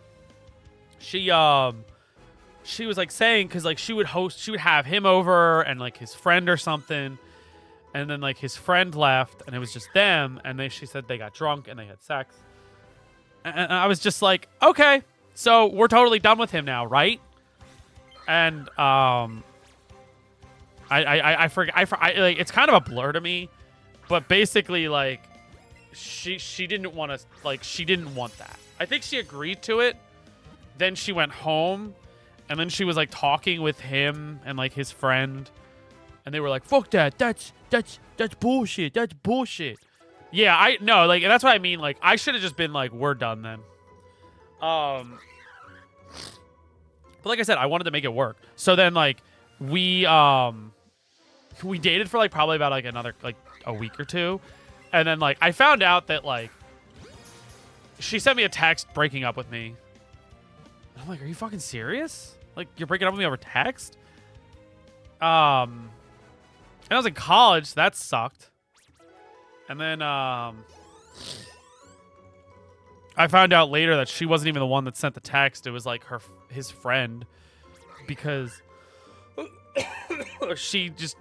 she was like saying, because like she would have him over and like his friend or something, and then like his friend left and it was just them, and she said they got drunk and they had sex, and I was just like, okay, so we're totally done with him now, right? And I forget, like, it's kind of a blur to me, but basically like she didn't want to, like, she didn't want that. I think she agreed to it. Then she went home, and then she was like talking with him and like his friend, and they were like, "Fuck that! That's bullshit! That's bullshit!" Yeah, I know, like, that's what I mean. Like, I should have just been like, "We're done then." But like I said, I wanted to make it work. So then like we dated for like probably about like another like a week or two, and then like I found out that like she sent me a text breaking up with me. I'm like, are you fucking serious? Like, you're breaking up with me over text? And I was in college, so that sucked. And then I found out later that she wasn't even the one that sent the text. It was like his friend, because she just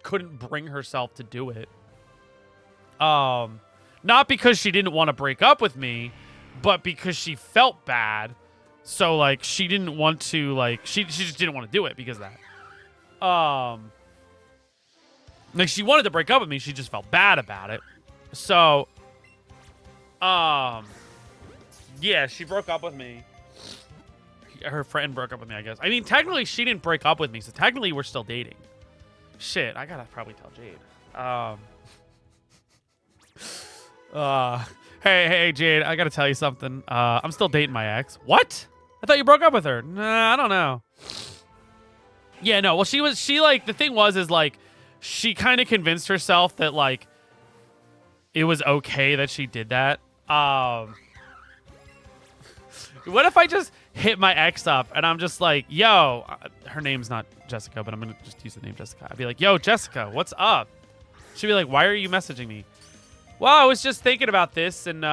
couldn't bring herself to do it. Not because she didn't want to break up with me, but because she felt bad. So, like, she didn't want to, like, she just didn't want to do it because of that. Like, she wanted to break up with me. She just felt bad about it. So, yeah, she broke up with me. Her friend broke up with me, I guess. I mean, technically, she didn't break up with me, so technically, we're still dating. Shit, I gotta probably tell Jade. Hey, Jade, I gotta tell you something. I'm still dating my ex. What? I thought you broke up with her. Nah, I don't know. Yeah, no. Well, she like, the thing is like, she kind of convinced herself that like it was okay that she did that. What if I just hit my ex up and I'm just like, yo, her name's not Jessica, but I'm gonna just use the name Jessica. I'd be like, yo, Jessica, what's up? She'd be like, why are you messaging me? Well, I was just thinking about this, and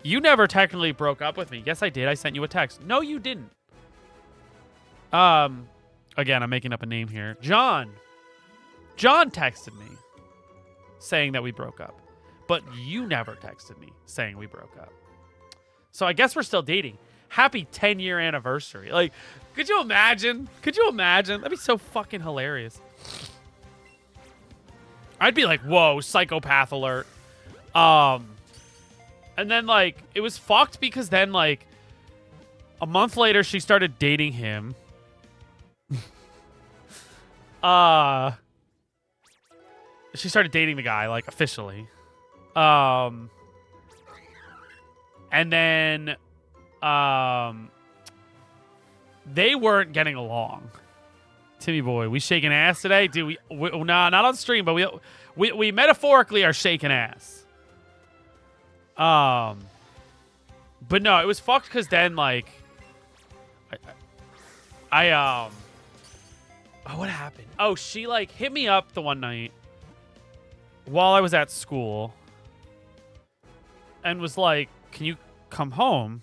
you never technically broke up with me. Yes, I did. I sent you a text. No, you didn't. Again, I'm making up a name here. John texted me saying that we broke up, but you never texted me saying we broke up. So I guess we're still dating. Happy 10-year anniversary. Like, could you imagine? That'd be so fucking hilarious. I'd be like, whoa, psychopath alert. And then, like, it was fucked because then, like, a month later, she started dating him. She started dating the guy, like, officially. And then, they weren't getting along. Timmy boy, we shaking ass today? Dude, nah, not on stream, but we metaphorically are shaking ass. But no, it was fucked because then, like, oh, what happened? Oh, she, like, hit me up the one night while I was at school and was like, can you come home?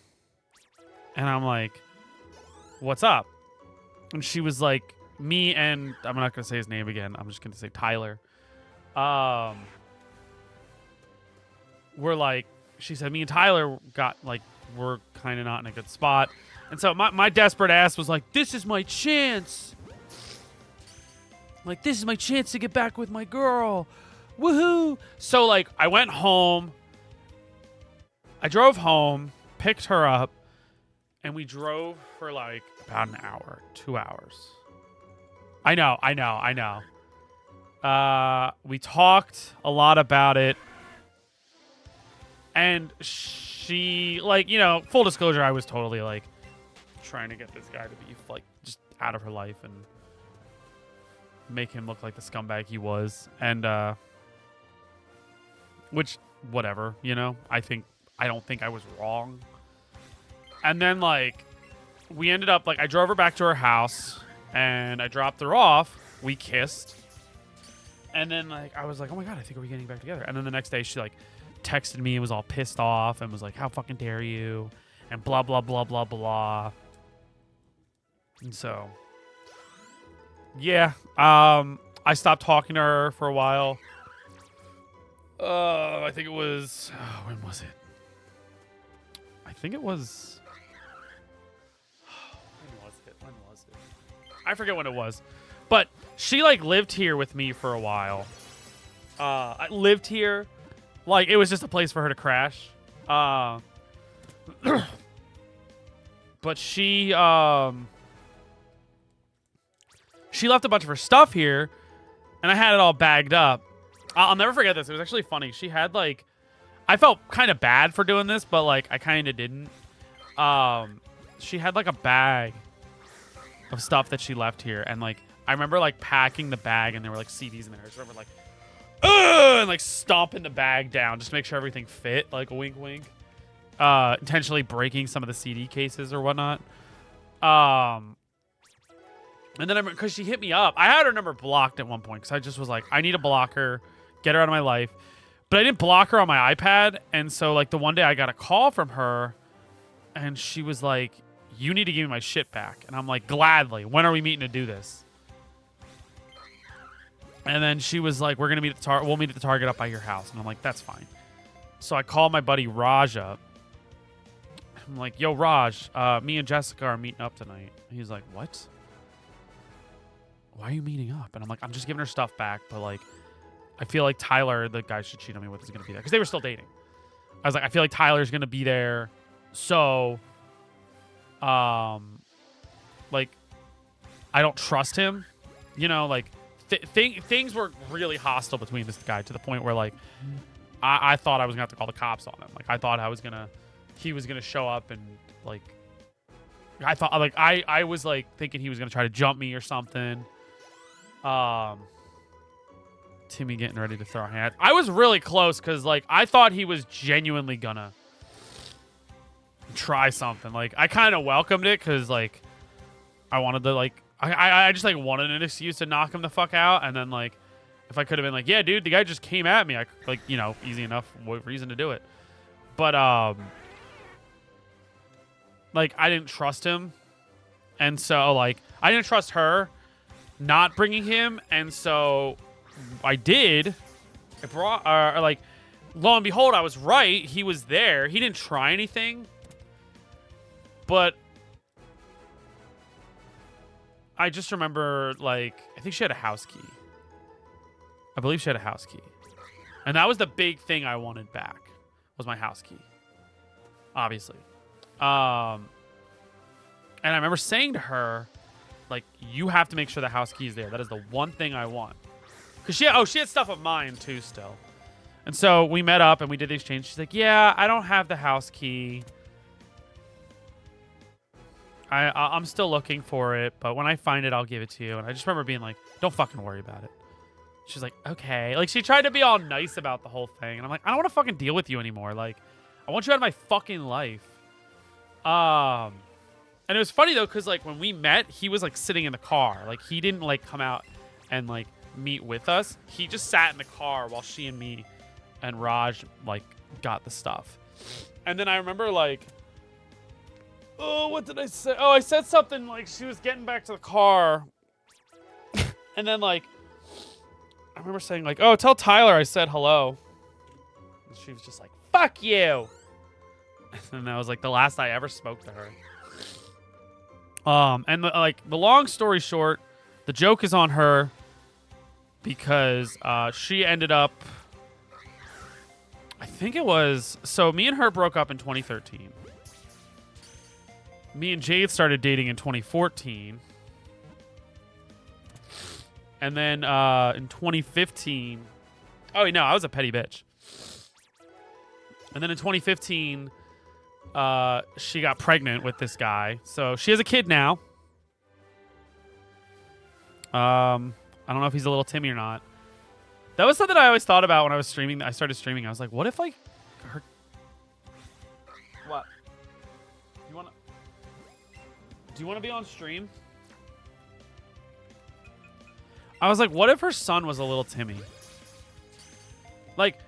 And I'm like, what's up? And she was like, me and, I'm not going to say his name again. I'm just going to say Tyler. We're like, she said, me and Tyler we're kind of not in a good spot. And so my desperate ass was like, this is my chance. Like, this is my chance to get back with my girl. Woohoo. So, like, I went home. I drove home, picked her up, and we drove for, like, about an hour, 2 hours. I know. We talked a lot about it. And she, like, you know, full disclosure, I was totally, like, trying to get this guy to be, like, just out of her life and make him look like the scumbag he was. And, which, whatever, you know? I don't think I was wrong. And then, like, we ended up, like, I drove her back to her house, and I dropped her off. We kissed. And then, like, I was like, oh, my God, I think we're getting back together. And then the next day, she, like, texted me and was all pissed off and was like, how fucking dare you? And blah, blah, blah, blah, blah. And so, yeah. I stopped talking to her for a while. I think it was... when was it? I think it was... When was it? I forget when it was. But she, like, lived here with me for a while. I lived here. Like, it was just a place for her to crash. But she left a bunch of her stuff here, and I had it all bagged up. I'll never forget this. It was actually funny. She had, like... I felt kind of bad for doing this, but, like, I kind of didn't. She had, like, a bag of stuff that she left here, and, like, I remember, like, packing the bag, and there were, like, CDs in there. I just remember, like, and, like, stomping the bag down just to make sure everything fit, like, wink, wink. Intentionally breaking some of the CD cases or whatnot. And then, because she hit me up, I had her number blocked at one point, because I just was like, I need to block her, get her out of my life. But I didn't block her on my iPad, and so, like, the one day I got a call from her, and she was like, you need to give me my shit back. And I'm like, gladly. When are we meeting to do this? And then she was like, we'll meet at the Target up by your house. And I'm like, that's fine. So I called my buddy Raj up. I'm like, yo, Raj, me and Jessica are meeting up tonight. And he's like, what? Why are you meeting up? And I'm like, I'm just giving her stuff back, but, like, I feel like Tyler, the guy she cheated on me with, is going to be there. Because they were still dating. I was like, I feel like Tyler's going to be there. So, like, I don't trust him. You know, like, things were really hostile between this guy to the point where, like, I thought I was going to have to call the cops on him. Like, I thought he was going to show up and, like, I thought, like, I was, like, thinking he was going to try to jump me or something. Timmy getting ready to throw a hand. I was really close because, like, I thought he was genuinely gonna try something. Like, I kind of welcomed it because, like, I wanted to, like, I just, like, wanted an excuse to knock him the fuck out. And then, like, if I could have been like, yeah, dude, the guy just came at me. Like, you know, easy enough reason to do it. But, like, I didn't trust him. And so, like, I didn't trust her not bringing him. And so I did. It brought, like, lo and behold, I was right. He was there. He didn't try anything. But I just remember, like, I think she had a house key. I believe she had a house key. And that was the big thing I wanted back, was my house key. Obviously. And I remember saying to her, like, you have to make sure the house key is there. That is the one thing I want. Because she had stuff of mine, too, still. And so we met up and we did the exchange. She's like, yeah, I don't have the house key. I'm still looking for it, but when I find it, I'll give it to you. And I just remember being like, don't fucking worry about it. She's like, okay. Like, she tried to be all nice about the whole thing. And I'm like, I don't want to fucking deal with you anymore. Like, I want you out of my fucking life. And it was funny, though, because, like, when we met, he was, like, sitting in the car. Like, he didn't, like, come out and, like, meet with us. He just sat in the car while she and me and Raj, like, got the stuff. And then I remember, like, oh, what did I say? Oh, I said something, like, she was getting back to the car. And then, like, I remember saying, like, oh, tell Tyler I said hello. And she was just like, fuck you. And that was, like, the last I ever spoke to her. And the long story short, the joke is on her because she ended up, I think it was, so me and her broke up in 2013. Me and Jade started dating in 2014. And then in 2015, oh no, I was a petty bitch. And then in 2015, she got pregnant with this guy. So she has a kid now. I don't know if he's a little Timmy or not. That was something I always thought about when I was streaming. I started streaming. I was like, what if, like, her... What? You want to... Do you want to be on stream? I was like, what if her son was a little Timmy? Like,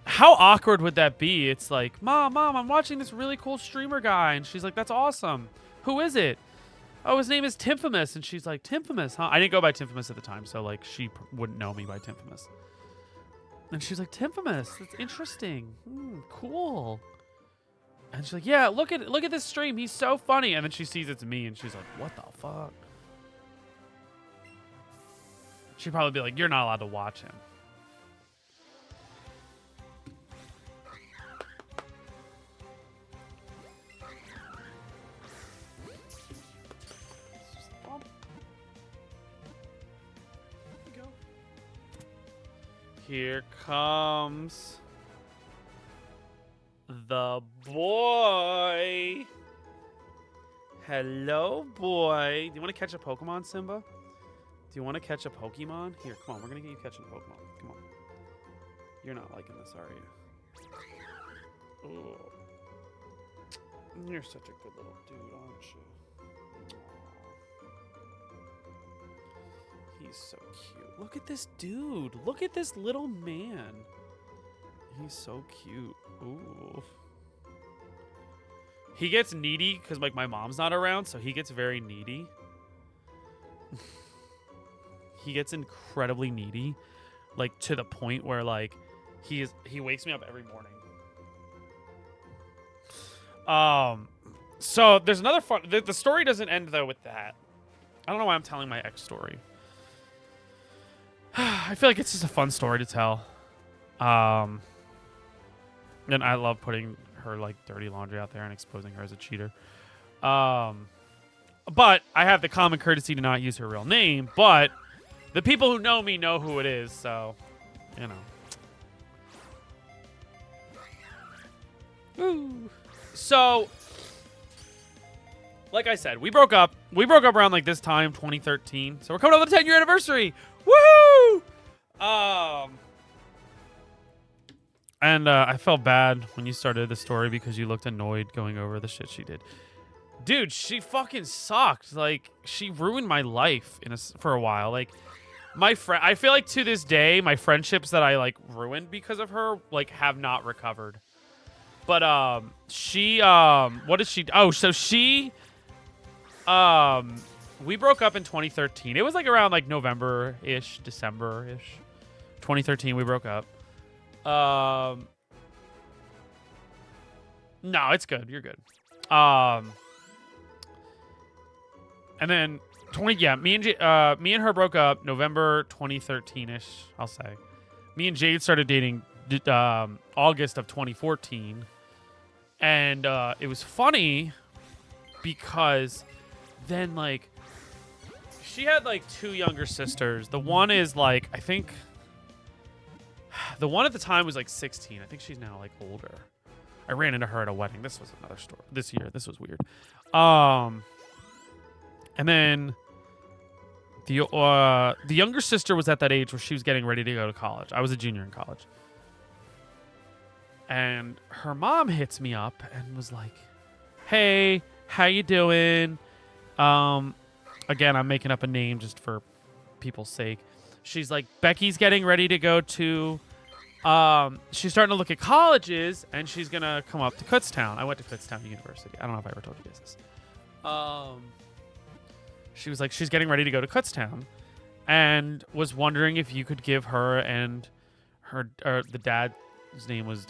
how awkward would that be? It's like, Mom, I'm watching this really cool streamer guy. And she's like, that's awesome. Who is it? Oh, his name is Timfamous. And she's like, Timfamous, huh? I didn't go by Timfamous at the time, so like she wouldn't know me by Timfamous. And she's like, Timfamous, that's interesting. Cool. And she's like, yeah, look at this stream. He's so funny. And then she sees it's me, and she's like, what the fuck? She'd probably be like, you're not allowed to watch him. Here comes the boy. Hello, boy. Do you want to catch a Pokemon, Simba? Do you want to catch a Pokemon? Here, come on. We're going to get you catching a Pokemon. Come on. You're not liking this, are you? Ooh. You're such a good little dude, aren't you? He's so cute. Look at this dude. Look at this little man. He's so cute. Ooh. He gets needy because like my mom's not around, so he gets very needy. He gets incredibly needy, like to the point where like he wakes me up every morning. So there's another fun. The story doesn't end though with that. I don't know why I'm telling my ex story. I feel like it's just a fun story to tell. And I love putting her like dirty laundry out there and exposing her as a cheater. But I have the common courtesy to not use her real name. But the people who know me know who it is, so you know. Woo. So, like I said, we broke up. We broke up around like this time, 2013. So we're coming up on the 10-year anniversary. Woohoo! And I felt bad when you started the story because you looked annoyed going over the shit she did. Dude, she fucking sucked. Like, she ruined my life for a while. Like, I feel like to this day, my friendships that I like ruined because of her, like, have not recovered. But what did she? Oh, so she, we broke up in 2013. It was like around like November-ish, December-ish. 2013, we broke up. No, it's good. You're good. And then me and her broke up November 2013-ish, I'll say. Me and Jade started dating August of 2014. And it was funny because then like she had like two younger sisters. The one is like, I think the one at the time was like 16. I think she's now like older. I ran into her at a wedding. This was another story this year. This was weird. And then the younger sister was at that age where she was getting ready to go to college. I was a junior in college. And her mom hits me up and was like, "Hey, how you doing?" Again, I'm making up a name just for people's sake. She's like, "Becky's getting ready to go to she's starting to look at colleges and she's going to come up to Kutztown." I went to Kutztown University. I don't know if I ever told you guys this. She was like, she's getting ready to go to Kutztown and was wondering if you could give her and the dad, his name was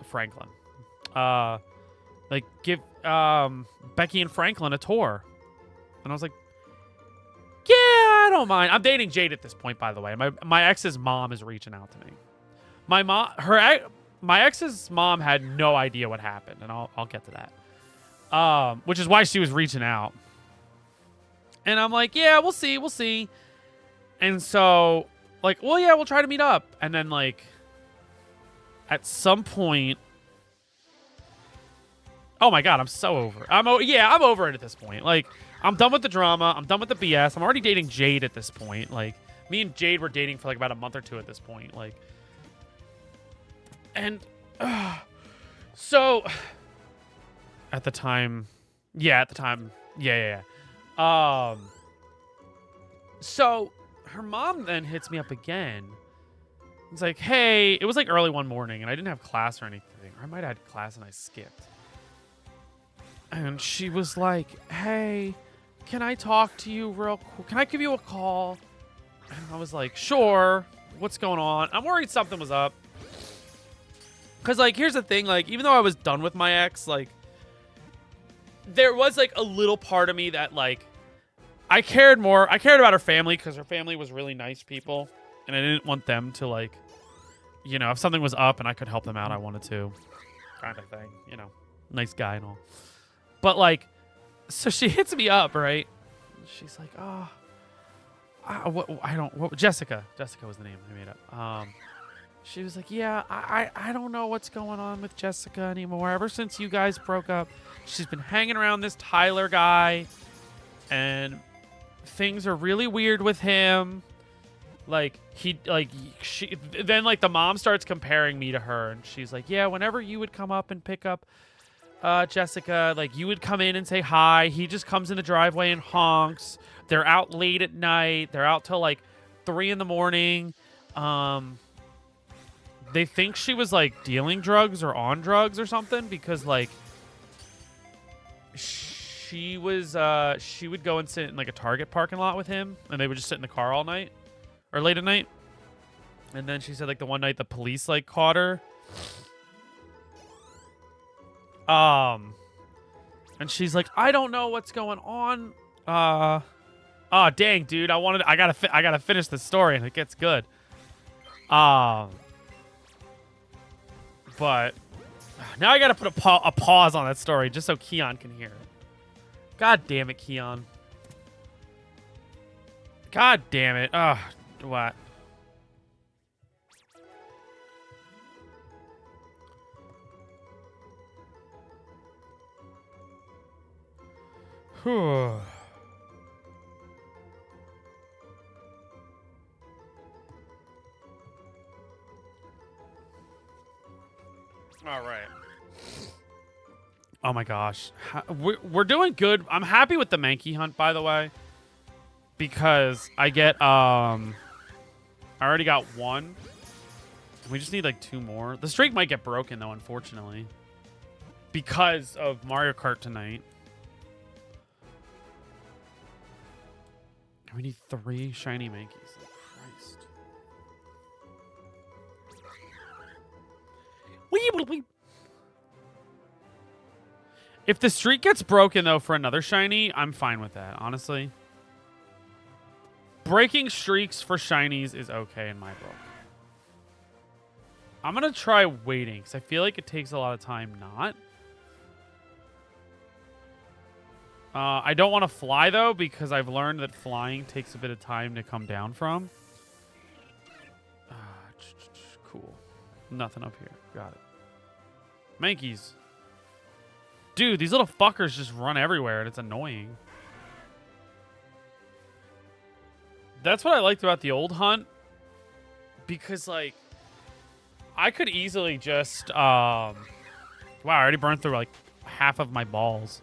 Franklin. Like give Becky and Franklin a tour. And I was like, yeah, I don't mind. I'm dating Jade at this point, by the way. My ex's mom is reaching out to me. My ex's mom had no idea what happened, and I'll get to that. Which is why she was reaching out. And I'm like, yeah, we'll see. And so, like, well, yeah, we'll try to meet up. And then, like, at some point, oh my God, I'm so over it. I'm over it at this point. Like, I'm done with the drama. I'm done with the BS. I'm already dating Jade at this point. Like, me and Jade were dating for like about a month or two at this point. Like, and so at the time, Yeah, yeah. So her mom then hits me up again. It's like, hey, it was like early one morning and I didn't have class or anything. Or I might have had class and I skipped. And she was like, hey, can I talk to you real quick? Can I give you a call? And I was like, sure. What's going on? I'm worried something was up. Because, like, here's the thing. Like, even though I was done with my ex, like, there was, like, a little part of me that, like, I cared more. I cared about her family because her family was really nice people. And I didn't want them to, like, you know, if something was up and I could help them out, I wanted to. Kind of thing. You know, nice guy and all. But, like, so she hits me up, right? She's like, oh, Jessica. Jessica was the name I made up. She was like, yeah, I don't know what's going on with Jessica anymore. Ever since you guys broke up, she's been hanging around this Tyler guy. And things are really weird with him. Like, then, like, the mom starts comparing me to her. And she's like, yeah, whenever you would come up and pick up Jessica, like, you would come in and say hi. He just comes in the driveway and honks. They're out late at night. They're out till, like, 3 in the morning. They think she was, like, dealing drugs or on drugs or something because, like, she would go and sit in, like, a Target parking lot with him, and they would just sit in the car all night or late at night. And then she said, like, the one night the police, like, caught her. And she's like, I don't know what's going on. Oh, dang, dude. I gotta finish the story, and it gets good. But now I gotta put a pause on that story just so Keon can hear it. God damn it, Keon. God damn it. Ugh, what? Whew. All right. Oh my gosh. We're doing good. I'm happy with the Mankey hunt, by the way. Because I get, I already got one. We just need like 2 more. The streak might get broken, though, unfortunately. Because of Mario Kart tonight. We need 3 shiny Mankeys. Christ. Wee. If the streak gets broken, though, for another shiny, I'm fine with that, honestly. Breaking streaks for shinies is okay in my book. I'm going to try waiting, because I feel like it takes a lot of time not. I don't want to fly, though, because I've learned that flying takes a bit of time to come down from. Cool. Nothing up here. Got it. Mankeys. Dude, these little fuckers just run everywhere, and it's annoying. That's what I liked about the old hunt. Because, like, I could easily just... wow, I already burned through, like, half of my balls.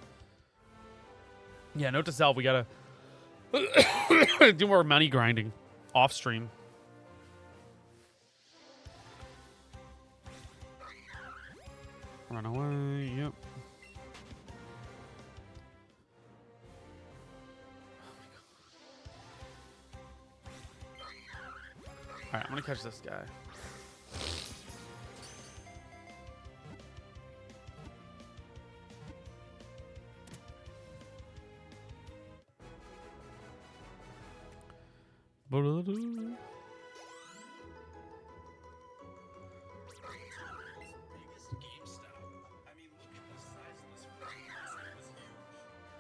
Yeah, note to self, we gotta do more money grinding off stream. Run away, yep. Alright, I'm gonna catch this guy.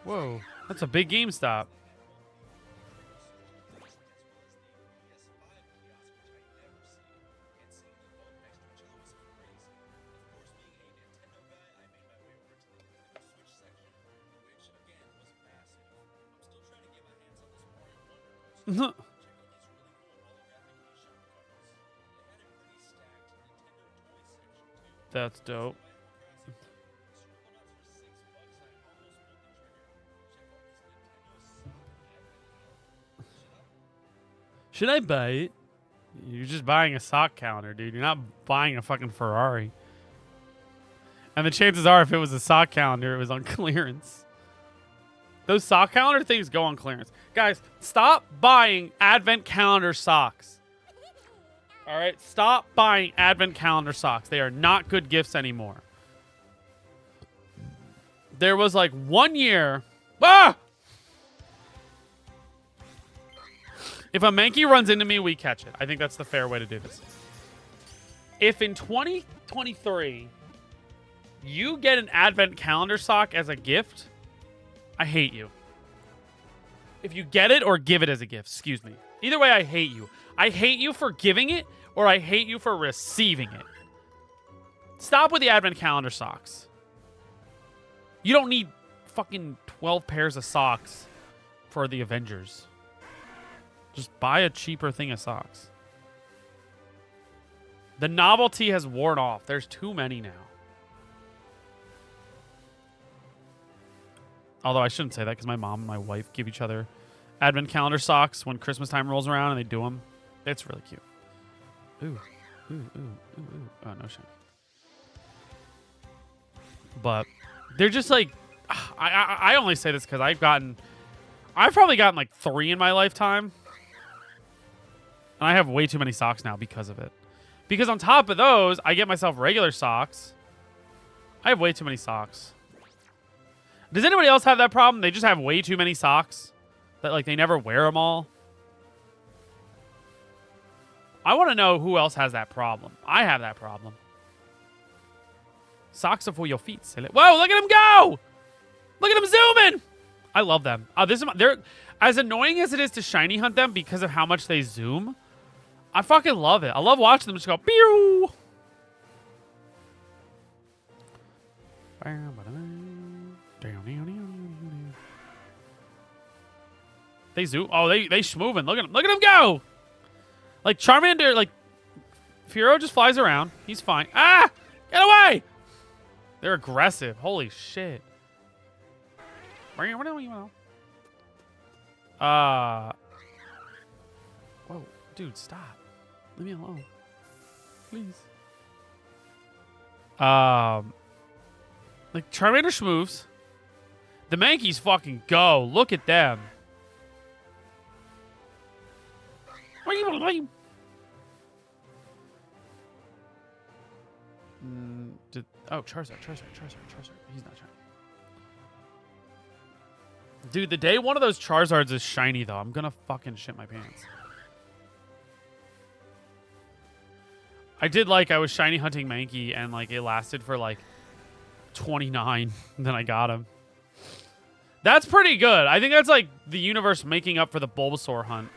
Whoa, that's a big GameStop. That's dope. Should I buy it? You're just buying a sock calendar, dude. You're not buying a fucking Ferrari. And the chances are, if it was a sock calendar, it was on clearance. Those sock calendar things go on clearance. Guys, stop buying advent calendar socks. All right? Stop buying advent calendar socks. They are not good gifts anymore. There was like 1 year. Ah! If a Mankey runs into me, we catch it. I think that's the fair way to do this. If in 2023 you get an advent calendar sock as a gift, I hate you. If you get it or give it as a gift, excuse me. Either way, I hate you. I hate you for giving it, or I hate you for receiving it. Stop with the advent calendar socks. You don't need fucking 12 pairs of socks for the Avengers. Just buy a cheaper thing of socks. The novelty has worn off. There's too many now. Although I shouldn't say that because my mom and my wife give each other advent calendar socks when Christmas time rolls around and they do them. It's really cute. Ooh. Ooh, ooh, ooh, ooh. Oh, no shame. But they're just like... I only say this because I've probably gotten like 3 in my lifetime. And I have way too many socks now because of it. Because on top of those, I get myself regular socks. I have way too many socks. Does anybody else have that problem? They just have way too many socks. That like they never wear them all. I want to know who else has that problem. I have that problem. Socks are for your feet, silly. Whoa, look at him go! Look at him zooming! I love them. They're as annoying as it is to shiny hunt them because of how much they zoom. I fucking love it. I love watching them just go pew. They zoom. Oh, they schmoving. Look at him. Look at him go. Like Charmander, like Furo just flies around. He's fine. Ah! Get away! They're aggressive. Holy shit. Whoa, dude, stop. Leave me alone. Please. Like Charmander schmoves. The Mankeys fucking go. Look at them. Charizard. He's not shiny. Dude, the day one of those Charizards is shiny, though, I'm gonna fucking shit my pants. I was shiny hunting Mankey, and, like, it lasted for, like, 29. Then I got him. That's pretty good. I think that's, like, the universe making up for the Bulbasaur hunt.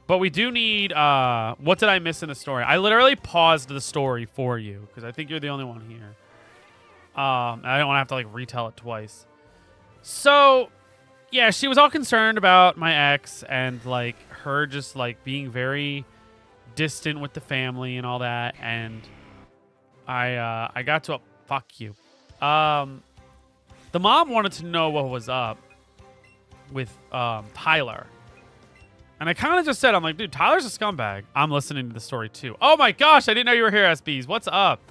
But we do need, what did I miss in the story? I literally paused the story for you, because I think you're the only one here. I don't want to have to, like, retell it twice. So, yeah, she was all concerned about my ex and, like, her just, like, being very distant with the family and all that. And I got to, fuck you. The mom wanted to know what was up with, Tyler. And I kind of just said, I'm like, dude, Tyler's a scumbag. I'm listening to the story, too. Oh, my gosh. I didn't know you were here, SBs. What's up?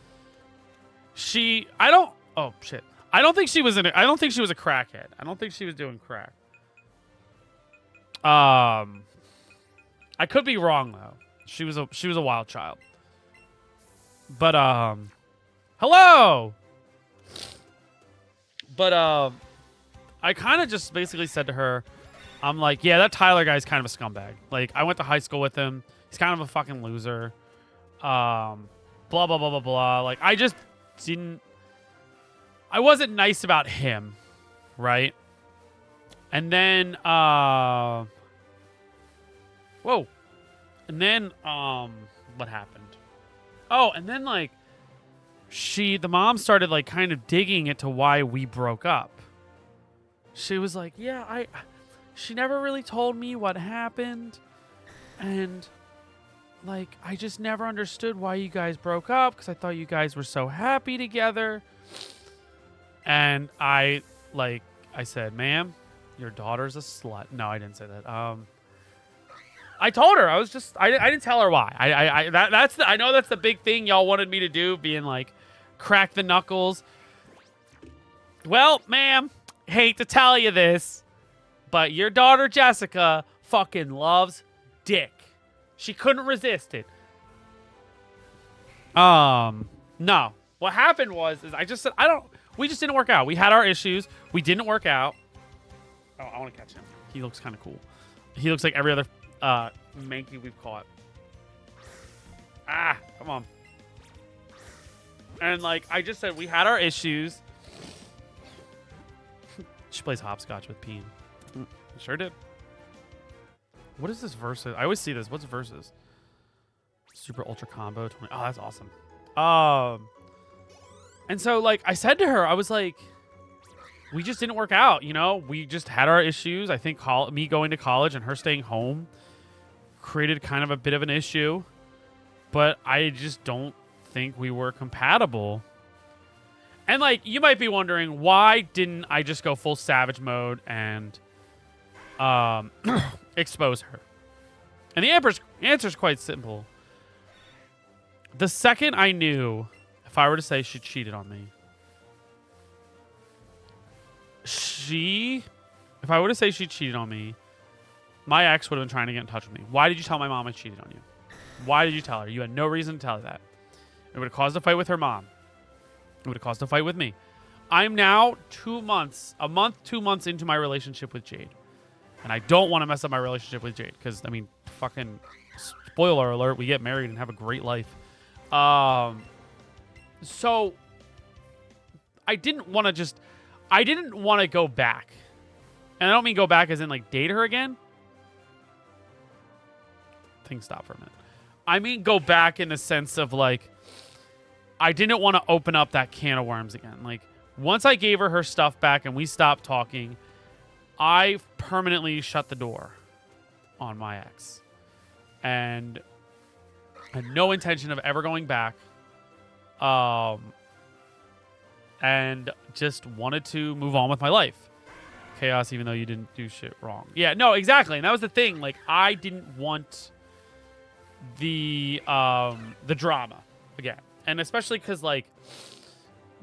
Oh, shit. I don't think she was a crackhead. I don't think she was doing crack. I could be wrong, though. She was a wild child. But, hello! But, I kind of just basically said to her, I'm like, yeah, that Tyler guy's kind of a scumbag. Like, I went to high school with him. He's kind of a fucking loser. Blah, blah, blah, blah, blah. Like, I just didn't... I wasn't nice about him, right? And then, whoa. And then, what happened? Oh, and then, like, the mom started, like, kind of digging into why we broke up. She was like, yeah, she never really told me what happened. And, like, I just never understood why you guys broke up because I thought you guys were so happy together. And I, like, I said, ma'am, your daughter's a slut. No, I didn't say that. I told her. I didn't tell her why. I know that's the big thing y'all wanted me to do, being like, crack the knuckles. Well, ma'am, hate to tell you this, but your daughter Jessica fucking loves dick. She couldn't resist it. No. What happened was I just said we just didn't work out. We had our issues. We didn't work out. Oh, I want to catch him. He looks kind of cool. He looks like every other Mankey we've caught. Ah, come on. And like I just said, we had our issues. She plays hopscotch with Peen. Sure did. What is this versus? I always see this. What's versus? Super ultra combo 20. Oh, that's awesome. And so like I said to her, I was like, we just didn't work out, you know? We just had our issues. I think me going to college and her staying home created kind of a bit of an issue, but I just don't think we were compatible. And like you might be wondering, why didn't I just go full savage mode and expose her? And the answer is quite simple. The second I knew, if I were to say she cheated on me, if I were to say she cheated on me, my ex would have been trying to get in touch with me. Why did you tell my mom I cheated on you? Why did you tell her? You had no reason to tell her that. It would have caused a fight with her mom. It would have caused a fight with me. I'm now 2 months into my relationship with Jade. And I don't want to mess up my relationship with Jade. Because, I mean, fucking spoiler alert, we get married and have a great life. So, I didn't want to go back. And I don't mean go back as in, like, date her again. Things stop for a minute. I mean go back in the sense of, like, I didn't want to open up that can of worms again. Like, once I gave her stuff back and we stopped talking, I permanently shut the door on my ex. And I had no intention of ever going back. And just wanted to move on with my life. Chaos, even though you didn't do shit wrong. Yeah, no, exactly. And that was the thing. Like, I didn't want the drama again. And especially because, like,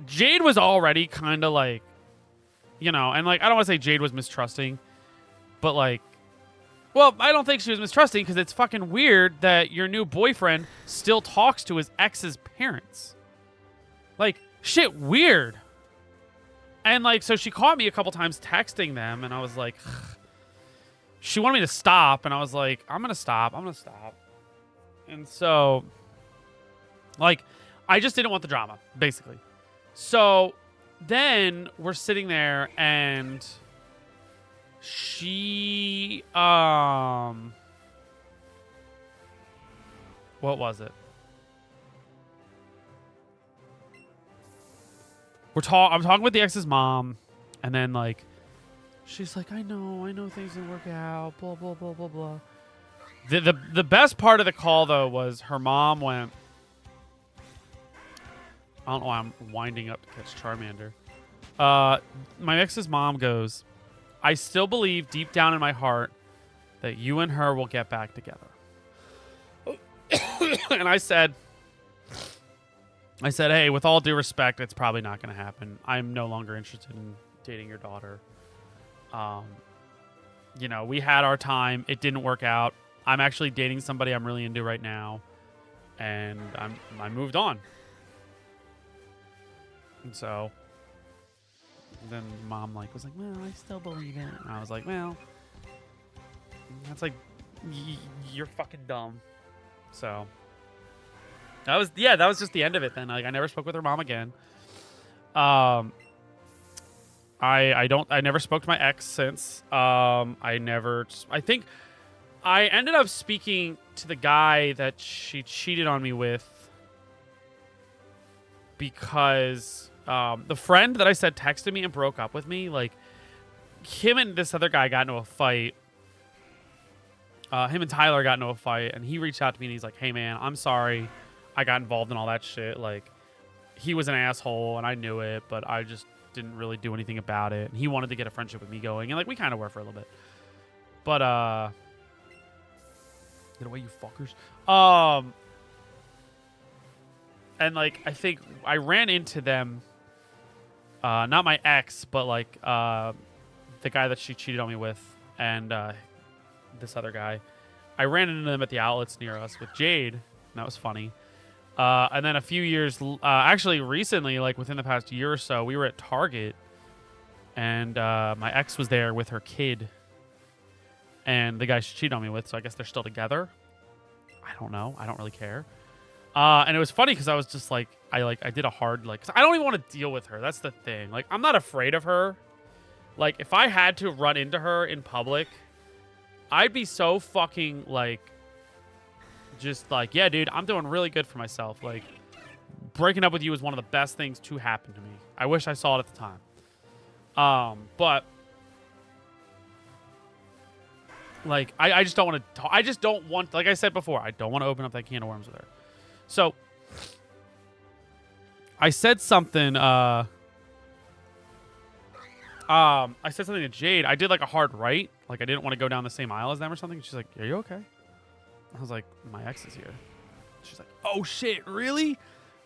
Jade was already kind of, like, you know, and, like, I don't want to say Jade was mistrusting, but, like, well, I don't think she was mistrusting because it's fucking weird that your new boyfriend still talks to his ex's parents. Like, shit, weird. And, like, so she caught me a couple times texting them, and I was like, ugh. She wanted me to stop, and I was like, I'm going to stop. And so, like, I just didn't want the drama, basically. So then we're sitting there and she, what was it? I'm talking with the ex's mom, and then like, she's like, I know things didn't work out, blah, blah, blah, blah, blah. The best part of the call though was her mom went, I don't know why I'm winding up to catch Charmander. My ex's mom goes, I still believe deep down in my heart that you and her will get back together. And I said, hey, with all due respect, it's probably not going to happen. I'm no longer interested in dating your daughter. You know, we had our time. It didn't work out. I'm actually dating somebody I'm really into right now. And I moved on. And so then mom like was like, well, I still believe it. And I was like, well, that's like, you're fucking dumb. So that was just the end of it then. Like, I never spoke with her mom again. I never spoke to my ex since. I think I ended up speaking to the guy that she cheated on me with because the friend that I said texted me and broke up with me, like, him and this other guy got into a fight. Him and Tyler got into a fight, and he reached out to me and he's like, hey man, I'm sorry I got involved in all that shit. Like, he was an asshole and I knew it, but I just didn't really do anything about it. And he wanted to get a friendship with me going, and like we kind of were for a little bit. But get away, you fuckers. And like I think I ran into them. Not my ex, but like the guy that she cheated on me with, and this other guy. I ran into them at the outlets near us with Jade, and that was funny. And then a few years, actually recently, like within the past year or so, we were at Target, and my ex was there with her kid, and the guy she cheated on me with. So I guess they're still together. I don't know. I don't really care. And it was funny because I was just like, I did a hard, like, 'cause I don't even want to deal with her. That's the thing. Like, I'm not afraid of her. Like, if I had to run into her in public, I'd be so fucking, like, just like, yeah, dude, I'm doing really good for myself. Like, breaking up with you is one of the best things to happen to me. I wish I saw it at the time. But, like, I just don't want to, I just don't want, like I said before, I don't want to open up that can of worms with her. So, I said something, I said something to Jade. I did like a hard right. Like I didn't want to go down the same aisle as them or something. She's like, are you okay? I was like, my ex is here. She's like, oh shit, really?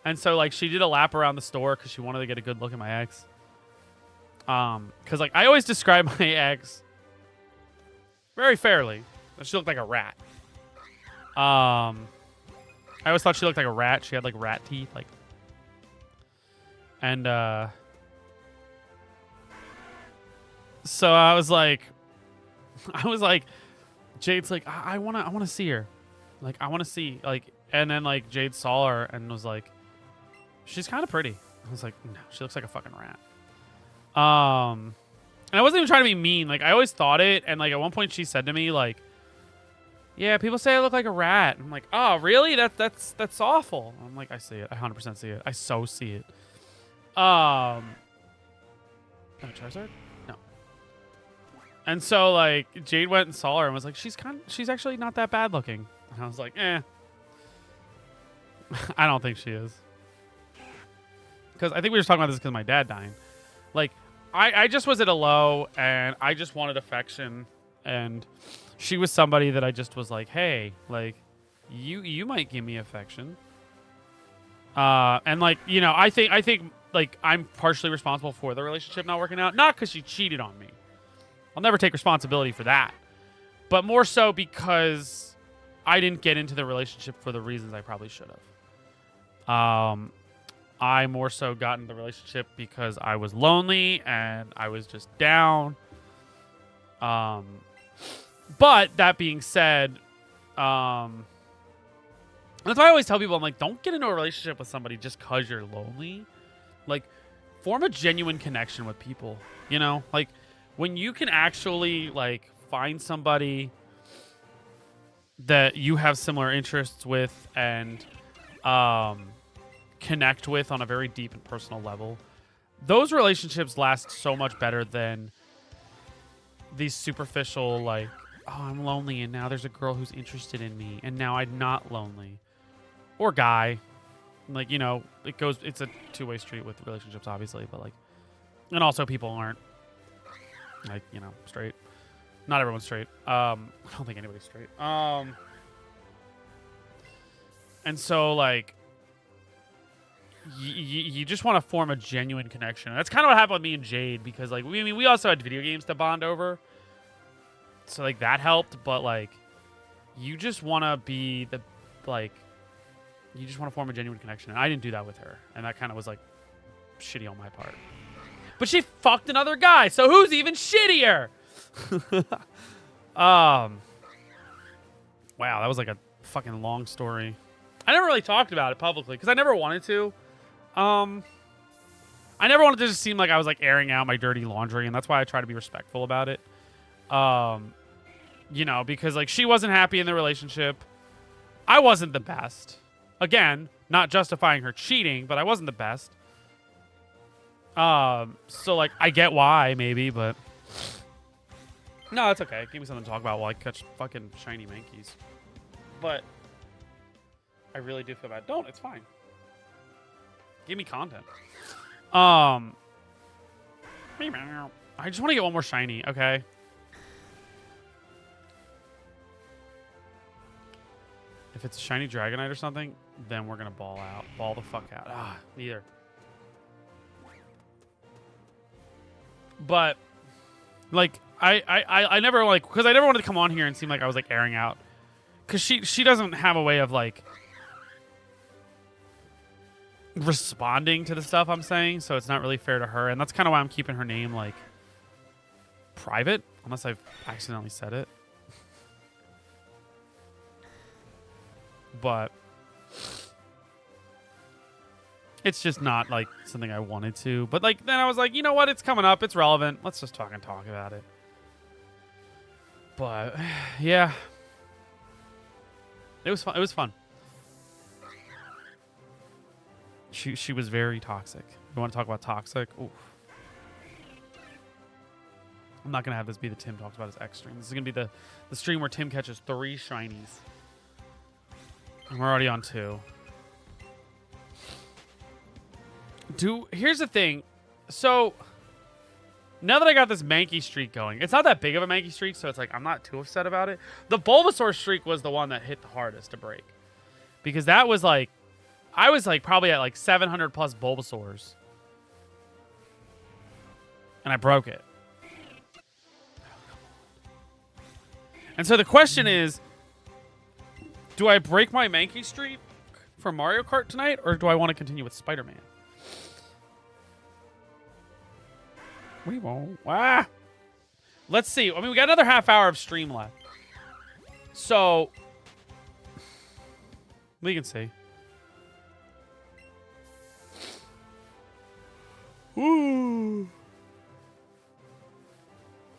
And so like she did a lap around the store because she wanted to get a good look at my ex. Because like I always describe my ex very fairly. She looked like a rat. I always thought she looked like a rat. She had like rat teeth, like, and so I was like, Jade's like, I wanna see her, like I wanna see, like, and then like Jade saw her and was like, she's kind of pretty. I was like, no, she looks like a fucking rat. And I wasn't even trying to be mean. Like I always thought it, and like at one point she said to me like, yeah, people say I look like a rat. I'm like, oh really? That's awful. I'm like, I see it. I 100% see it. I so see it. Oh, Charizard? No. And so like Jade went and saw her and was like, she's actually not that bad looking. And I was like, I don't think she is. Because I think we were talking about this because my dad dying. Like, I just was at a low and I just wanted affection, and she was somebody that I just was like, hey, like, you might give me affection. And like, you know, I think like I'm partially responsible for the relationship not working out, not because she cheated on me. I'll never take responsibility for that, but more so because I didn't get into the relationship for the reasons I probably should have. I more so got into the relationship because I was lonely and I was just down. But that being said, that's why I always tell people, I'm like, don't get into a relationship with somebody just because you're lonely. Like, form a genuine connection with people, you know? Like, when you can actually, like, find somebody that you have similar interests with and connect with on a very deep and personal level, those relationships last so much better than these superficial, like, oh, I'm lonely and now there's a girl who's interested in me and now I'm not lonely. Or guy. Like, you know, it's a two-way street with relationships, obviously, but like, and also people aren't, like, you know, straight. Not everyone's straight. I don't think anybody's straight. And so like, you just want to form a genuine connection. And that's kind of what happened with me and Jade, because like, we also had video games to bond over. So like that helped, but like, you just want to be the, like, you just want to form a genuine connection. And I didn't do that with her. And that kind of was like shitty on my part. But she fucked another guy. So who's even shittier? Wow, that was like a fucking long story. I never really talked about it publicly because I never wanted to. I never wanted to just seem like I was like airing out my dirty laundry, and that's why I try to be respectful about it. You know, because like she wasn't happy in the relationship. I wasn't the best. Again, not justifying her cheating, but I wasn't the best. So like I get why maybe, but no, it's okay. Give me something to talk about while I catch fucking shiny Mankeys. But I really do feel bad. Don't. It's fine. Give me content. I just want to get one more shiny, okay? If it's a shiny Dragonite or something, then we're going to ball out. Ball the fuck out. Ah, neither. But, like, I never, like, because I never wanted to come on here and seem like I was, like, airing out. Because she doesn't have a way of, like, responding to the stuff I'm saying, so it's not really fair to her. And that's kind of why I'm keeping her name, like, private, unless I've accidentally said it. But it's just not, like, something I wanted to. But, like, then I was like, you know what? It's coming up. It's relevant. Let's just talk about it. But, yeah. It was fun. It was fun. She was very toxic. You want to talk about toxic? Oof. I'm not going to have this be the Tim talks about his X stream. This is going to be the stream where Tim catches 3 shinies. And we're already on 2. Here's the thing. So, now that I got this Mankey streak going, it's not that big of a Mankey streak, so it's like I'm not too upset about it. The Bulbasaur streak was the one that hit the hardest to break. Because that was like, I was like probably at like 700 plus Bulbasaurs. And I broke it. And so the question is, do I break my Mankey streak for Mario Kart tonight, or do I want to continue with Spider-Man? We won't. Ah! Let's see. I mean, we got another half hour of stream left. So, we can see. Ooh.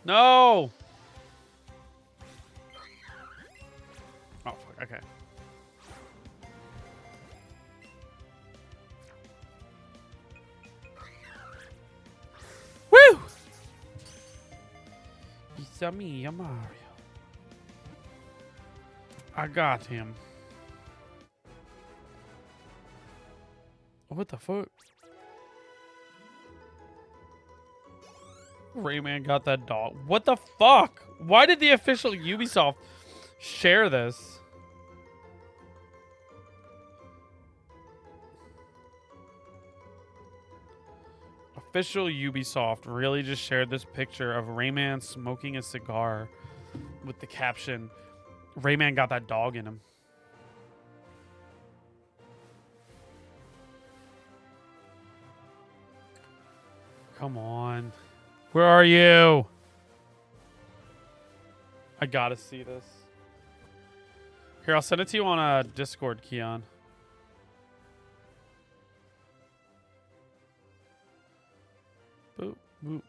No! Oh, fuck. Okay. Woo! It's a me, a Mario. I got him. What the fuck? Rayman got that dog. What the fuck? Why did the official Ubisoft share this? Official Ubisoft really just shared this picture of Rayman smoking a cigar with the caption, Rayman got that dog in him. Come on. Where are you? I gotta see this. Here, I'll send it to you on Discord, Keon. Boop, boop.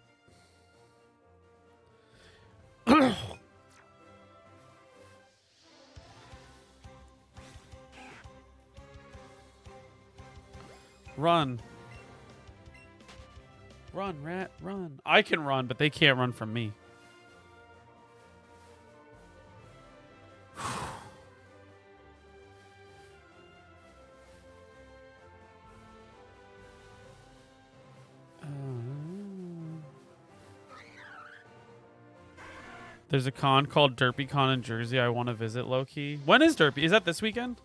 Run. Run, rat, run. I can run, but they can't run from me. There's a con called DerpyCon in Jersey. I want to visit low-key. When is Derpy? Is that this weekend?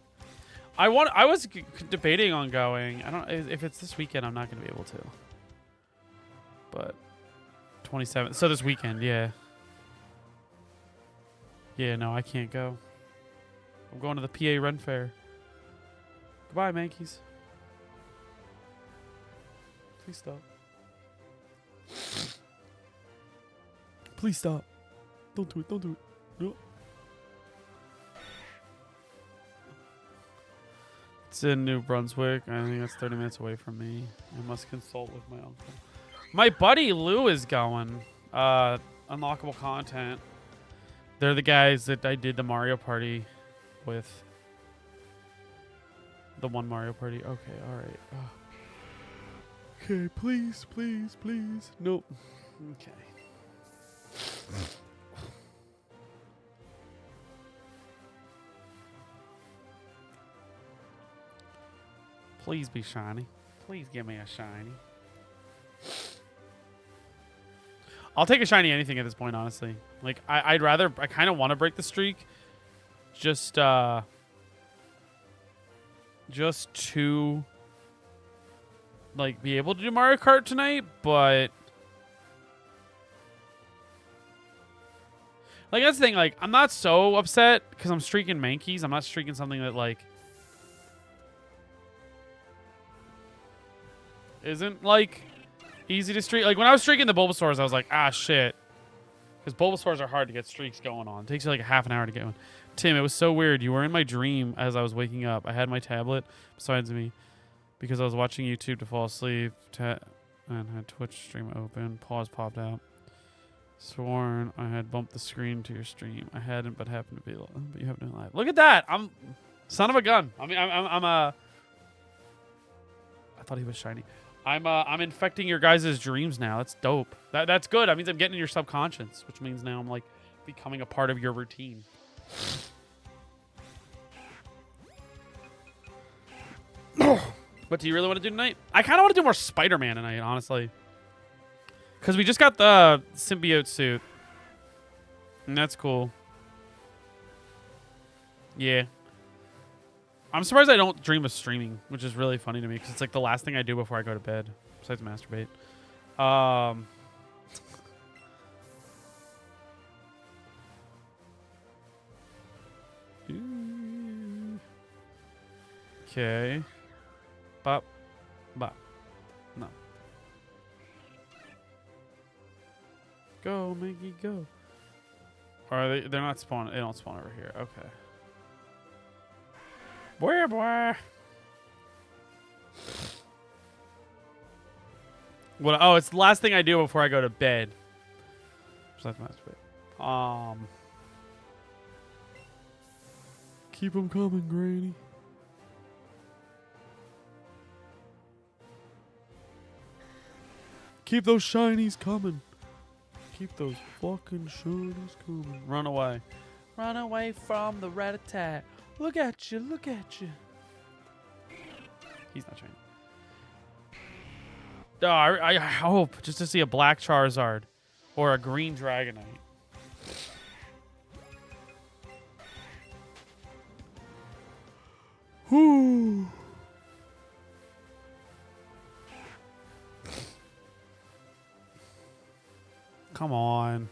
I was debating on going. I don't. If it's this weekend, I'm not going to be able to. But 27th. So this weekend, yeah. Yeah, no, I can't go. I'm going to the PA Ren Fair. Goodbye, Mankeys. Please stop. Please stop. Don't do it. Don't do it. No. It's in New Brunswick. I think that's 30 minutes away from me. I must consult with my uncle. My buddy Lou is going. Unlockable content. They're the guys that I did the Mario Party with. The one Mario Party. Okay, alright. Okay, please, please, please. Nope. Okay. Please be shiny. Please give me a shiny. I'll take a shiny anything at this point, honestly. Like, I kind of want to break the streak. Just to, like, be able to do Mario Kart tonight, but... Like, that's the thing, like, I'm not so upset because I'm streaking Mankeys. I'm not streaking something that, like, isn't, like, easy to streak. Like, when I was streaking the Bulbasaurs, I was like, ah, shit. Because Bulbasaurs are hard to get streaks going on. It takes you, like, a half an hour to get one. Tim, it was so weird. You were in my dream as I was waking up. I had my tablet besides me because I was watching YouTube to fall asleep and had Twitch stream open. Pause popped out. Sworn I had bumped the screen to your stream. I hadn't, but happened to be live. But you haven't been live. Look at that! I'm son of a gun. I mean, I'm a. I thought he was shiny. I'm infecting your guys' dreams now. That's dope. That's good. That means I'm getting in your subconscious, which means now I'm like becoming a part of your routine. What do you really want to do tonight? I kind of want to do more Spider-Man tonight, honestly. Because we just got the symbiote suit. And that's cool. Yeah. I'm surprised I don't dream of streaming, which is really funny to me. Because it's like the last thing I do before I go to bed. Besides masturbate. Okay. Bop. Bop. No. Go, Maggie, go. Or are they're not spawning. They don't spawn over here. Okay. Boy, boy. What? Oh, it's the last thing I do before I go to bed. Besides masturbate. Keep them coming, Granny. Keep those shinies coming. Keep those fucking shinies coming. Run away. Run away from the rat attack. Look at you. Look at you. He's not shiny. Oh, I hope just to see a black Charizard or a green Dragonite. Whoo. Come on.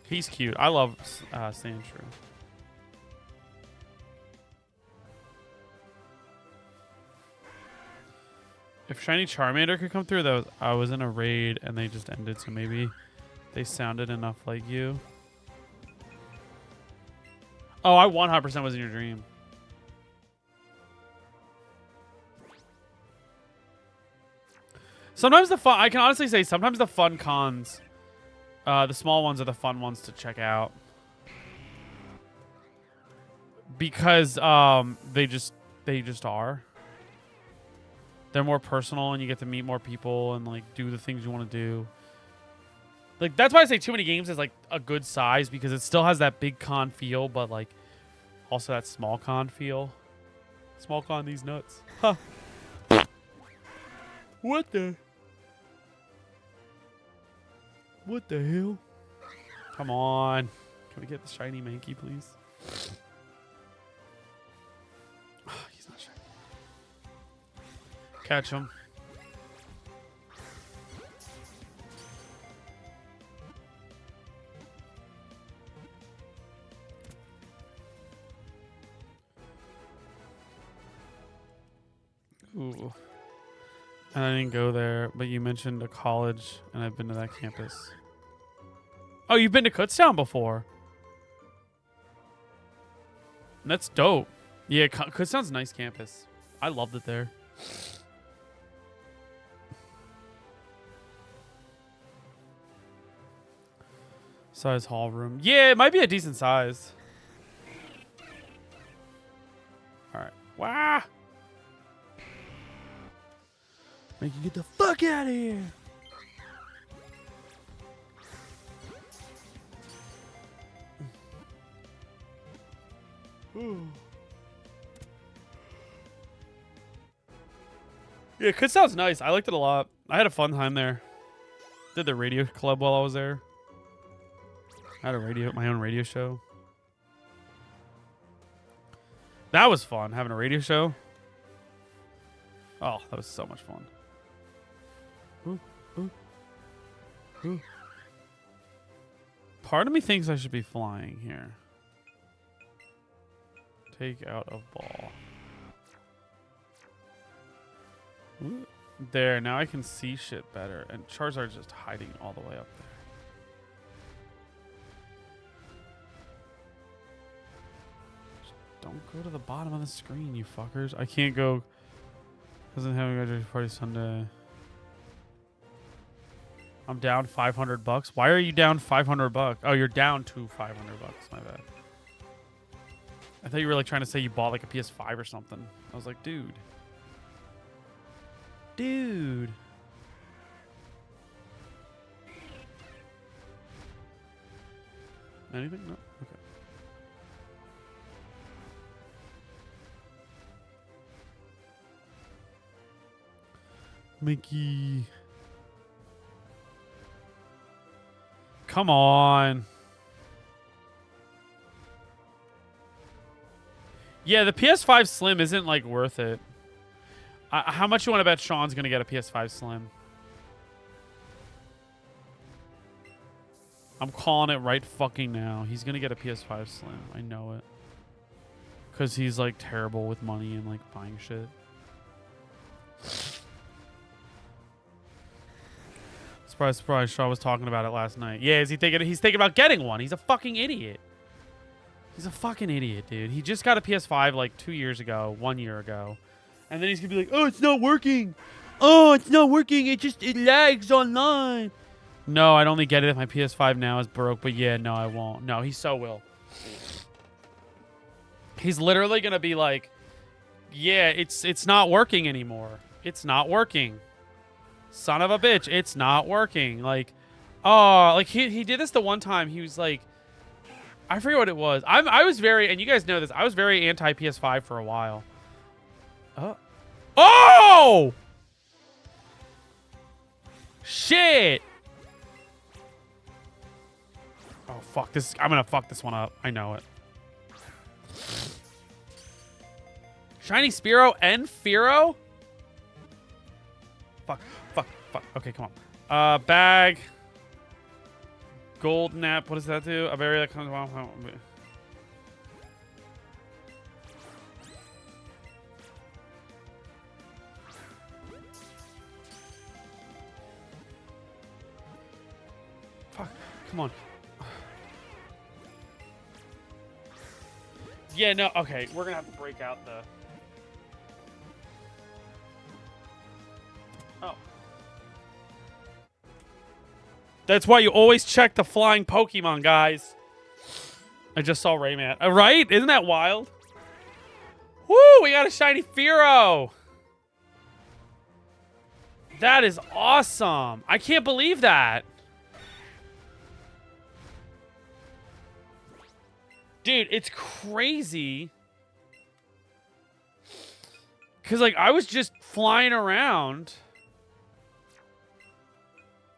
He's cute. I love Sandshrew. If Shiny Charmander could come through, though, I was in a raid and they just ended, so maybe they sounded enough like you. Oh, I 100% was in your dream. Sometimes the fun, I can honestly say, sometimes the fun cons, the small ones are the fun ones to check out. Because they just are. They're more personal and you get to meet more people and like do the things you want to do. Like that's why I say too many games is like a good size because it still has that big con feel, but like also that small con feel. Small con these nuts. Huh. What the? What the hell? Come on. Can we get the shiny Mankey, please? Oh, he's not shiny. Catch him. Ooh. And I didn't go there, but you mentioned a college, and I've been to that campus. Oh, you've been to Kutztown before? That's dope. Yeah, Kutztown's a nice campus. I loved it there. Size hall room. Yeah, it might be a decent size. All right. Wow. Make you get the fuck out of here. Yeah, Kit sounds nice. I liked it a lot. I had a fun time there. Did the radio club while I was there. I had my own radio show. That was fun, having a radio show. Oh, that was so much fun. Ooh, ooh, ooh. Part of me thinks I should be flying here. Take out a ball. Ooh. There, now I can see shit better. And Charizard's just hiding all the way up there. Just don't go to the bottom of the screen, you fuckers. I can't go. Doesn't have a graduation party Sunday. I'm down 500 bucks. Why are you down 500 bucks? Oh, you're down to 500 bucks. My bad. I thought you were like trying to say you bought like a PS5 or something. I was like, dude. Dude. Anything? No? Okay. Mickey. Come on. Yeah, the PS5 Slim isn't like worth it. How much you want to bet Sean's going to get a PS5 Slim? I'm calling it right fucking now. He's going to get a PS5 Slim. I know it. Because he's like terrible with money and like buying shit. Surprise, Sean was talking about it last night. Yeah, he's thinking about getting one. He's a fucking idiot. He's a fucking idiot, dude. He just got a PS5 like 2 years ago, 1 year ago. And then he's going to be like, oh, it's not working. Oh, it's not working. It lags online. No, I'd only get it if my PS5 now is broke. But yeah, no, I won't. No, he so will. He's literally going to be like, yeah, it's not working anymore. It's not working. Son of a bitch, it's not working. Like, oh, like he did this the one time. He was like, I forget what it was. I was very, and you guys know this, I was very anti PS5 for a while. Oh! Shit! Oh, fuck this. I'm gonna fuck this one up. I know it. Shiny Spearow and Fearow? Fuck. Okay, come on. Bag. Gold nap. What does that do? A berry that comes off. Fuck. Come on. Yeah, no. Okay, we're gonna have to break out the. Oh. That's why you always check the flying Pokemon, guys. I just saw Rayman. Right? Isn't that wild? Woo! We got a shiny Fearow. That is awesome. I can't believe that. Dude, it's crazy. Because, like, I was just flying around.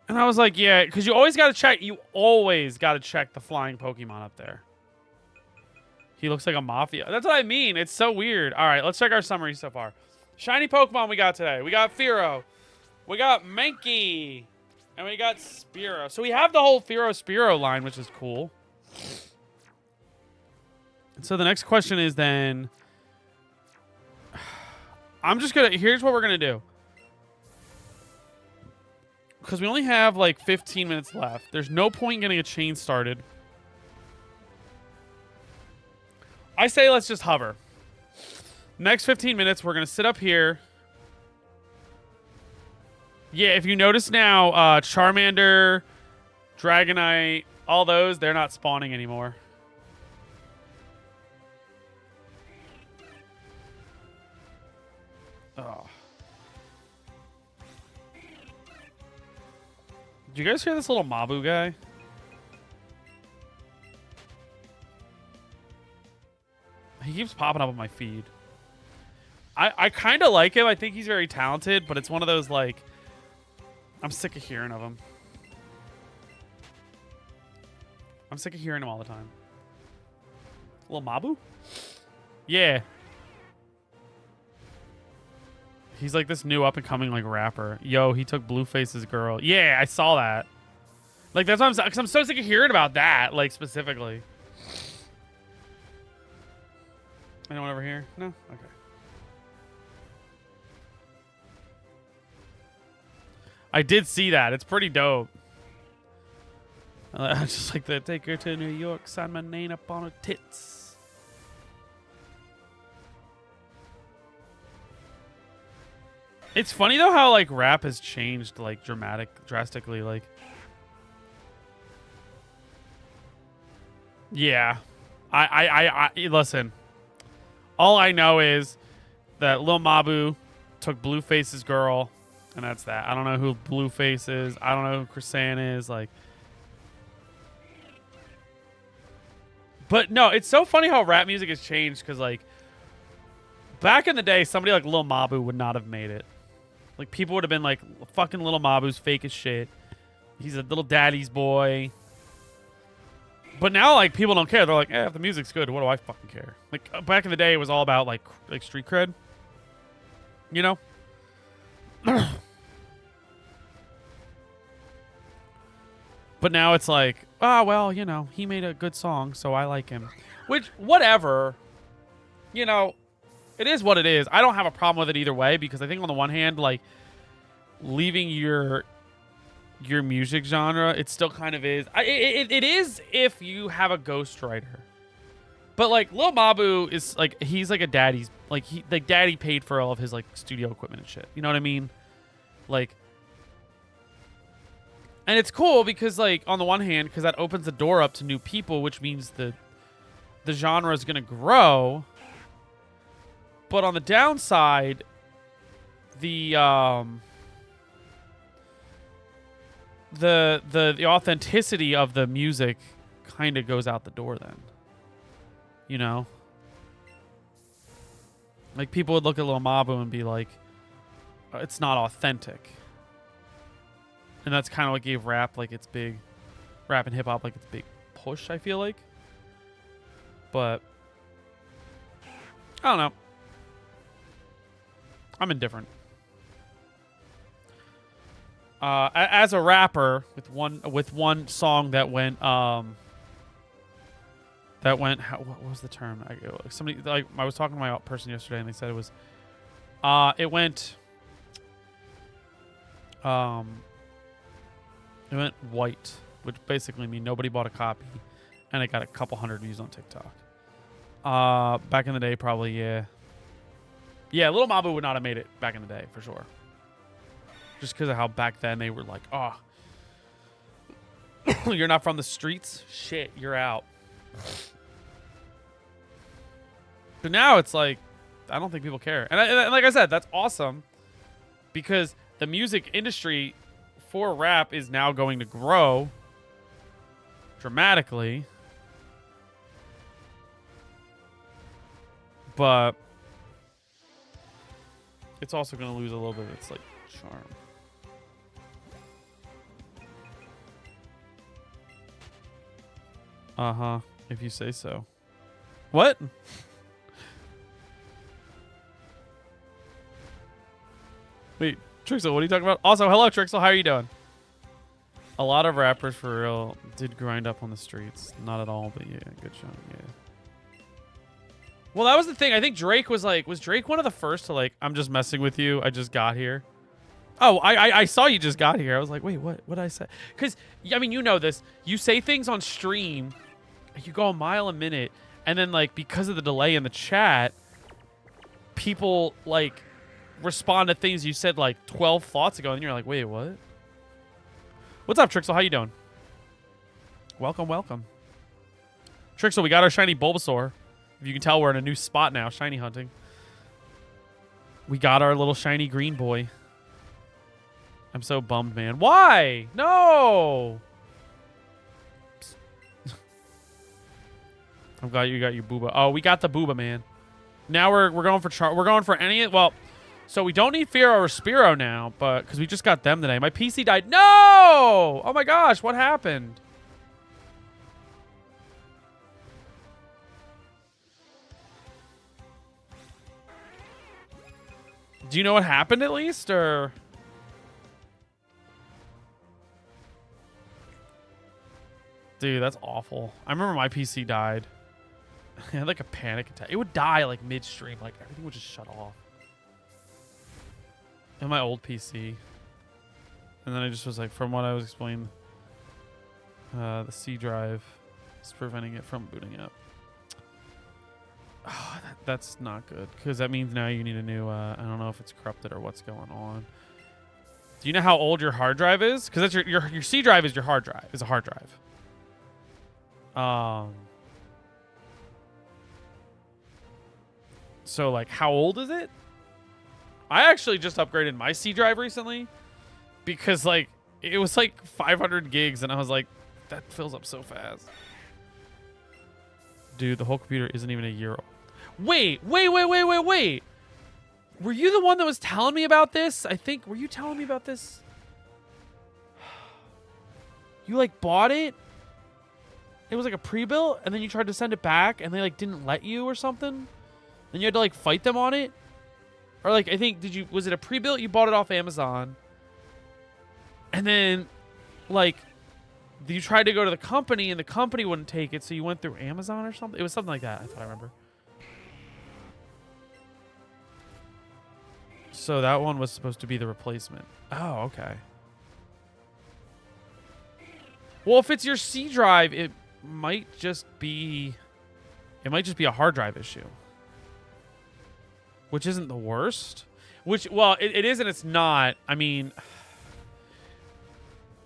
And I was like, yeah, because you always got to check. You always got to check the flying Pokemon up there. He looks like a Mafia. That's what I mean. It's so weird. All right, let's check our summary so far. Shiny Pokemon we got today. We got Fearow. We got Mankey. And we got Spearow. So we have the whole Spearow line, which is cool. So the next question is then... I'm just going to... Here's what we're going to do. Because we only have like 15 minutes left. There's no point getting a chain started. I say let's just hover. Next 15 minutes, we're going to sit up here. Yeah, if you notice now, Charmander, Dragonite, all those, they're not spawning anymore. Oh. Did you guys hear this little Mabu guy? He keeps popping up on my feed. I kind of like him. I think he's very talented, but it's one of those, like, I'm sick of hearing of him. I'm sick of hearing him all the time. Lil Mabu? Yeah. He's like this new up-and-coming, like, rapper. Yo, he took Blueface's girl. Yeah, I saw that. Like, that's what I'm so sick of hearing about that, like, specifically. Anyone over here? No? Okay. I did see that. It's pretty dope. Just like the take her to New York, sign my name up on her tits. It's funny though how like rap has changed like drastically. Like, yeah, I listen. All I know is that Lil Mabu took Blueface's girl, and that's that. I don't know who Blueface is. I don't know who Chrisan is. Like, but no, it's so funny how rap music has changed because like back in the day, somebody like Lil Mabu would not have made it. Like, people would have been like, fucking Lil Mabu's fake as shit. He's a little daddy's boy. But now, like, people don't care. They're like, if the music's good, what do I fucking care? Like, back in the day, it was all about, like street cred. You know? But now it's like, well, you know, he made a good song, so I like him. Which, whatever. You know, it is what it is. I don't have a problem with it either way, because I think on the one hand, like, leaving your music genre, it still kind of is. It is if you have a ghostwriter. But like Lil Mabu is like, he's like a daddy's, like daddy paid for all of his like studio equipment and shit. You know what I mean? Like, and it's cool because like on the one hand, because that opens the door up to new people, which means the genre is gonna grow. But on the downside, the authenticity of the music kind of goes out the door then. You know? Like, people would look at Lil Mabu and be like, it's not authentic. And that's kind of what gave rap, like, its big... Rap and hip-hop, like, its big push, I feel like. But... I don't know. I'm indifferent. As a rapper, with one song that went what was the term? Somebody, like, I was talking to my person yesterday, and they said it was it went white, which basically means nobody bought a copy, and it got a couple hundred views on TikTok. Back in the day, probably, yeah. Yeah, Lil Mabu would not have made it back in the day, for sure. Just because of how back then they were like, you're not from the streets? Shit, you're out. But now it's like, I don't think people care. And like I said, that's awesome. Because the music industry for rap is now going to grow dramatically. But it's also going to lose a little bit of its, like, charm. Uh-huh. If you say so. What? Wait, Trixel, what are you talking about? Also, hello, Trixel. How are you doing? A lot of rappers, for real, did grind up on the streets. Not at all, but yeah, good shot, yeah. Well, that was the thing. I think Drake was like... Was Drake one of the first to, like, I'm just messing with you. I just got here. Oh, I saw you just got here. I was like, wait, what did I say? Because, I mean, you know this. You say things on stream... You go a mile a minute, and then, like, because of the delay in the chat, people, like, respond to things you said, like, 12 thoughts ago, and you're like, wait, what? What's up, Trixel? How you doing? Welcome, welcome. Trixel, we got our shiny Bulbasaur. If you can tell, we're in a new spot now, shiny hunting. We got our little shiny green boy. I'm so bummed, man. Why? No! I'm glad you got your booba. Oh, we got the booba, man. Now we're going for we're going for any. Well, so we don't need Firo or Spiro now, but because we just got them today. My PC died. No! Oh my gosh, what happened? Do you know what happened at least, or? Dude, that's awful. I remember my PC died. I had like a panic attack. It would die like midstream. Like everything would just shut off. And my old PC. And then I just was like, from what I was explaining, the C drive is preventing it from booting up. Oh, that's not good. Because that means now you need a new, I don't know if it's corrupted or what's going on. Do you know how old your hard drive is? Because that's your C drive is your hard drive. Is a hard drive. So like, how old is it? I actually just upgraded my C drive recently because like it was like 500 gigs and I was like, that fills up so fast. Dude, the whole computer isn't even a year old. Wait. Were you the one that was telling me about this? I think, were you telling me about this? You like bought it? It was like a pre-built and then you tried to send it back and they like didn't let you or something? Then you had to like fight them on it? Or like, I think, was it a pre-built? You bought it off Amazon. And then like, you tried to go to the company and the company wouldn't take it. So you went through Amazon or something. It was something like that. I thought I remember. So that one was supposed to be the replacement. Oh, okay. Well, if it's your C drive, it might just be a hard drive issue. Which isn't the worst. Well, it is and it's not. I mean,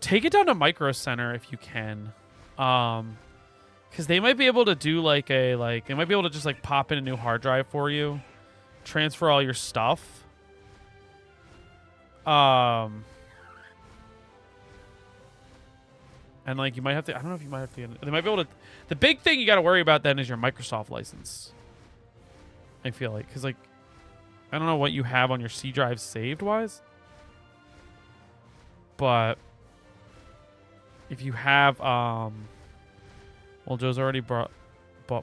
take it down to Micro Center if you can. Because they might be able to do like they might be able to just like pop in a new hard drive for you. Transfer all your stuff. And like you might have to, I don't know if you might have to, they might be able to, the big thing you got to worry about then is your Microsoft license. I feel like, because like, I don't know what you have on your C drive saved wise, but if you have, well, Joe's already bought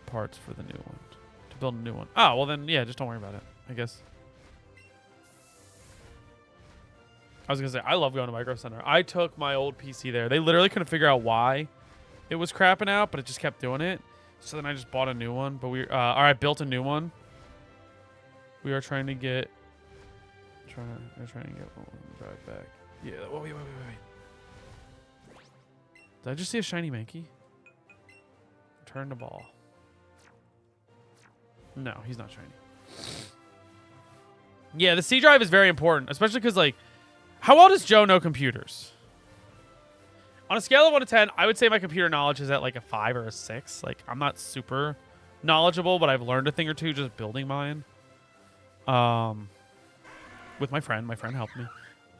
parts for the new one to build a new one. Oh, well then, yeah, just don't worry about it, I guess. I was going to say, I love going to Micro Center. I took my old PC there. They literally couldn't figure out why it was crapping out, but it just kept doing it. So then I just bought a new one, but I built a new one. We are trying to get one drive back. Yeah, wait. Did I just see a shiny Mankey? Return the ball. No, he's not shiny. Yeah, the C drive is very important, especially because like, how well does Joe know computers? On a scale of 1 to 10, I would say my computer knowledge is at like a 5 or a 6. Like, I'm not super knowledgeable, but I've learned a thing or two just building mine. With my friend. My friend helped me.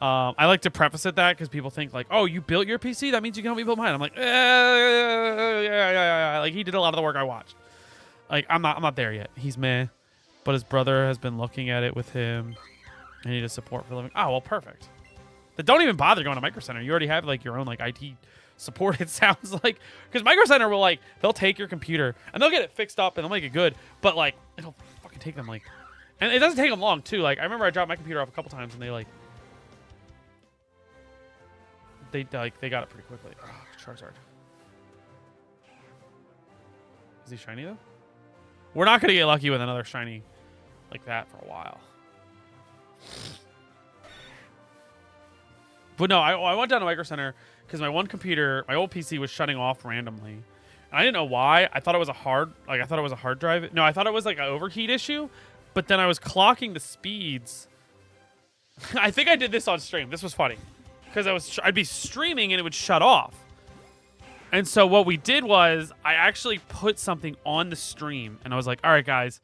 I like to preface it that because people think like, oh, you built your PC? That means you can help me build mine. I'm like, yeah. Like, he did a lot of the work I watched. Like, I'm not there yet. He's meh. But his brother has been looking at it with him. I need a support for living. Oh, well, perfect. Then don't even bother going to Micro Center. You already have like your own like IT support, it sounds like. Because Micro Center will like, they'll take your computer and they'll get it fixed up and they'll make it good. But like, it'll fucking take them like, and it doesn't take them long too. Like, I remember I dropped my computer off a couple times and they got it pretty quickly. Oh, Charizard. Is he shiny though? We're not gonna get lucky with another shiny like that for a while. But no, I went down to Micro Center because my one computer, my old PC, was shutting off randomly. And I didn't know why. I thought it was a hard drive. No, I thought it was like an overheat issue. But then I was clocking the speeds. I think I did this on stream. This was funny because I'd be streaming and it would shut off. And so what we did was I actually put something on the stream and I was like, all right, guys,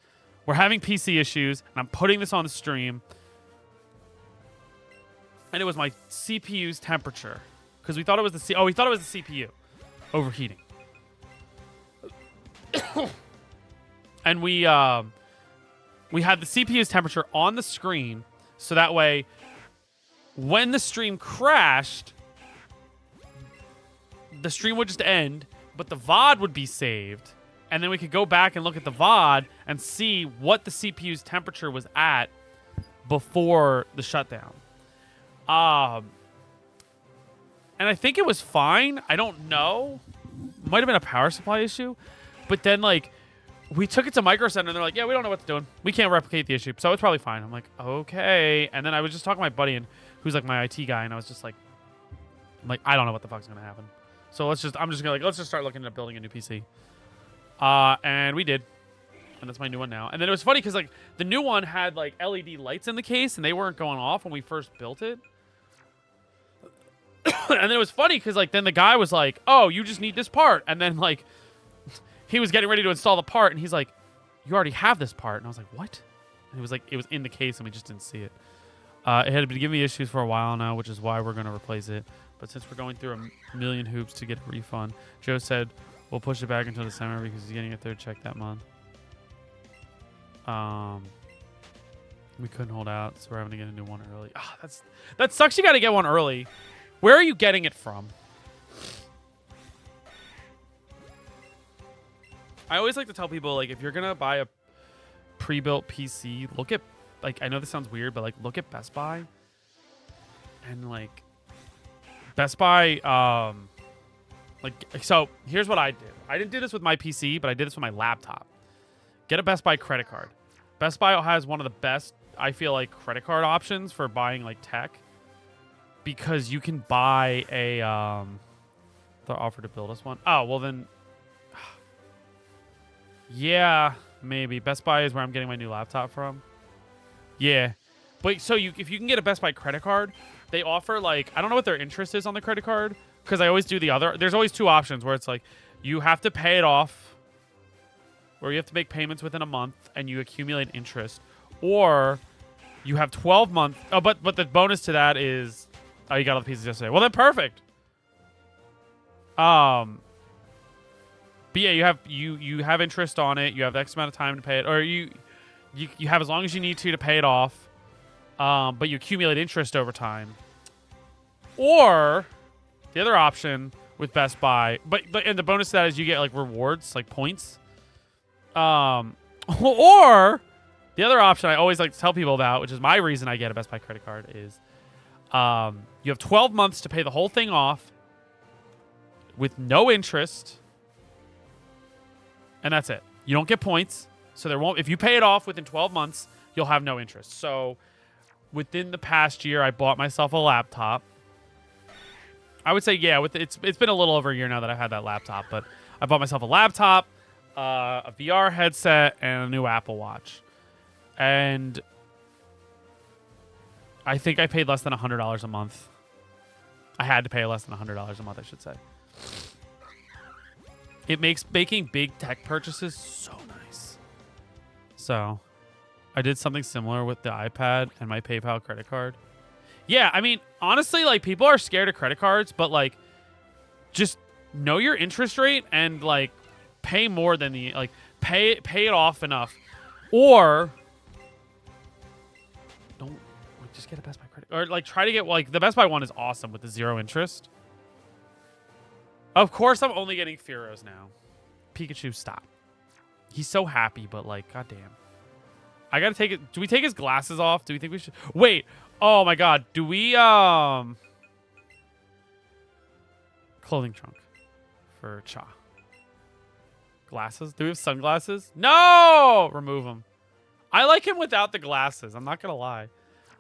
we're having PC issues and I'm putting this on the stream. And it was my CPU's temperature because we thought it was the CPU overheating. And we we had the CPU's temperature on the screen, so that way, when the stream crashed, the stream would just end, but the VOD would be saved, and then we could go back and look at the VOD and see what the CPU's temperature was at before the shutdown. And I think it was fine. I don't know. Might have been a power supply issue. But then, like, we took it to Micro Center, and they're like, yeah, we don't know what they're doing. We can't replicate the issue, so it's probably fine. I'm like, okay. And then I was just talking to my buddy, and who's, like, my IT guy, and I was just like, I don't know what the fuck's going to happen. So let's just start looking at building a new PC. And we did. And that's my new one now. And then it was funny because, like, the new one had, like, LED lights in the case, and they weren't going off when we first built it. And then it was funny because, like, then the guy was like, oh, you just need this part. And then, like, he was getting ready to install the part, and he's like, you already have this part. And I was like, what? And he was like, it was in the case, and we just didn't see it. It had been giving me issues for a while now, which is why we're going to replace it. But since we're going through a million hoops to get a refund, Joe said we'll push it back until December because he's getting a third check that month. We couldn't hold out, so we're having to get a new one early. That sucks. You got to get one early. Where are you getting it from? I always like to tell people, like, if you're gonna buy a pre-built PC, look at, like, I know this sounds weird, but, like, look at Best Buy. And, like, Best Buy, so here's what I did. I didn't do this with my PC, but I did this with my laptop. Get a Best Buy credit card. Best Buy has one of the best, I feel like, credit card options for buying, like, tech. Because you can buy a, the offer to build us one. Oh, well then, yeah, maybe. Best Buy is where I'm getting my new laptop from. Yeah. But so if you can get a Best Buy credit card, they offer, like, I don't know what their interest is on the credit card, because I always do the other. There's always two options where it's like, you have to pay it off, or you have to make payments within a month, and you accumulate interest. Or you have 12 months. Oh, but the bonus to that is, oh, you got all the pieces yesterday. Well, then perfect. But yeah, you have interest on it. You have X amount of time to pay it, or you have as long as you need to pay it off. But you accumulate interest over time. Or the other option with Best Buy, and the bonus to that is you get, like, rewards, like points. Or the other option I always like to tell people about, which is my reason I get a Best Buy credit card, is you have 12 months to pay the whole thing off with no interest, and that's it. You don't get points, so there won't. If you pay it off within 12 months, you'll have no interest. So within the past year, I bought myself a laptop. I would say, yeah, it's been a little over a year now that I've had that laptop, but I bought myself a laptop, a VR headset, and a new Apple Watch. And I think I paid less than $100 a month. I had to pay less than $100 a month, I should say. It makes making big tech purchases so nice. So, I did something similar with the iPad and my PayPal credit card. Yeah, I mean, honestly, like, people are scared of credit cards, but, like, just know your interest rate and, like, pay more than the, like, pay it off enough. Or don't, like, just get a Best Buy credit, or, like, try to get, like, the Best Buy one is awesome with the 0 interest. Of course, I'm only getting Fearos now. Pikachu, stop. He's so happy, but, like, goddamn. I gotta take it. Do we take his glasses off? Do we think we should? Wait. Oh my god. Do we, clothing trunk for Cha. Glasses? Do we have sunglasses? No! Remove them. I like him without the glasses. I'm not gonna lie.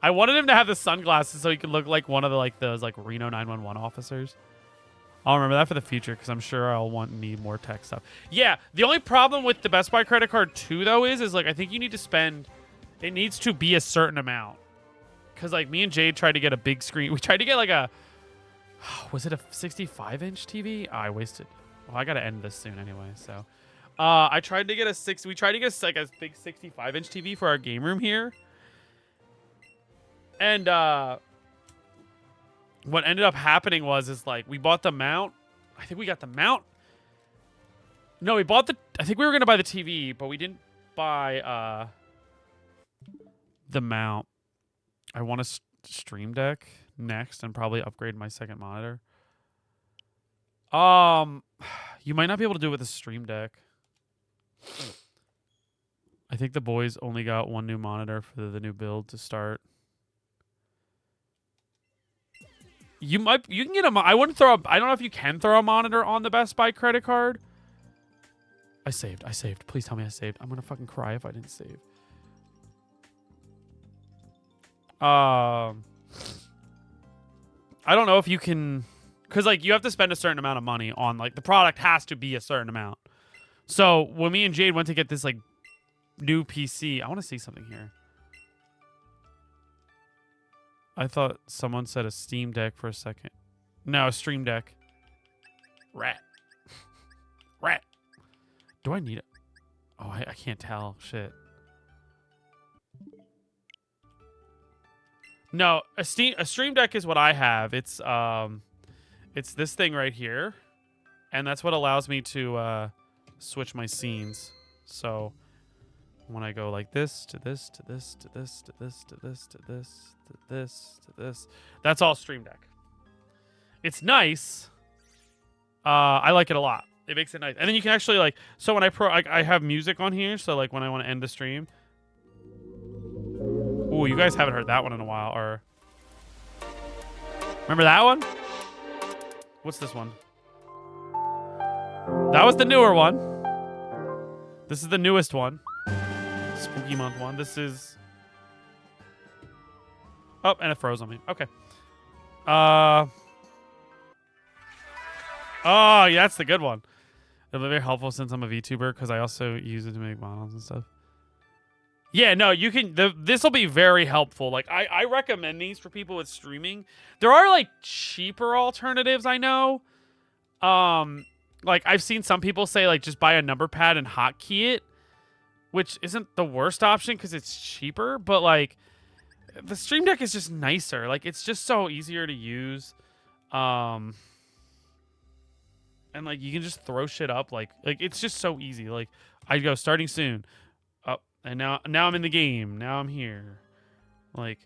I wanted him to have the sunglasses so he could look like one of the, like, those, like, Reno 911 officers. I'll remember that for the future because I'm sure I'll need more tech stuff. Yeah, the only problem with the Best Buy credit card too, though, is like, I think you need to spend, it needs to be a certain amount. Because, like, me and Jade tried to get a big screen. We tried to get, like, a, was it a 65-inch TV? Oh, I wasted. Well, I got to end this soon anyway, so. I tried to get we tried to get, like, a big 65-inch TV for our game room here. And, what ended up happening is, like, we bought the mount. I think we got the mount. No, we bought I think we were going to buy the TV, but we didn't buy, the mount. I want a Stream Deck next and probably upgrade my second monitor. You might not be able to do it with a Stream Deck. I think the boys only got one new monitor for the new build to start. You can get I wouldn't throw I don't know if you can throw a monitor on the Best Buy credit card. I saved. Please tell me I saved. I'm gonna fucking cry if I didn't save. I don't know if you can, because like you have to spend a certain amount of money on like the product has to be a certain amount. So when me and Jade went to get this like new PC, I want to see something here. I thought someone said a Steam Deck for a second. No, a Stream Deck. Rat. Rat. Do I need it? Oh, I can't tell. Shit. No, a Stream Deck is what I have. It's this thing right here, and that's what allows me to switch my scenes. So when I go like this to this to this to this to this to this to this to this to this, that's all Stream Deck. It's nice. I like it a lot. It makes it nice, and then you can actually like. So when I have music on here, so like when I want to end the stream. Ooh, you guys haven't heard that one in a while, or remember that one? What's this one? That was the newer one. This is the newest one. Spooky month one. This is. Oh, and it froze on me. Okay. Oh, yeah, that's the good one. It'll be very helpful since I'm a VTuber because I also use it to make models and stuff. Yeah, no, you can. This will be very helpful. Like, I recommend these for people with streaming. There are like cheaper alternatives. I know. Like I've seen some people say like just buy a number pad and hotkey it, which isn't the worst option because it's cheaper. But like, the Stream Deck is just nicer. Like, it's just so easier to use. And like you can just throw shit up. Like it's just so easy. Like I go starting soon. And now I'm in the game. Now I'm here. Like,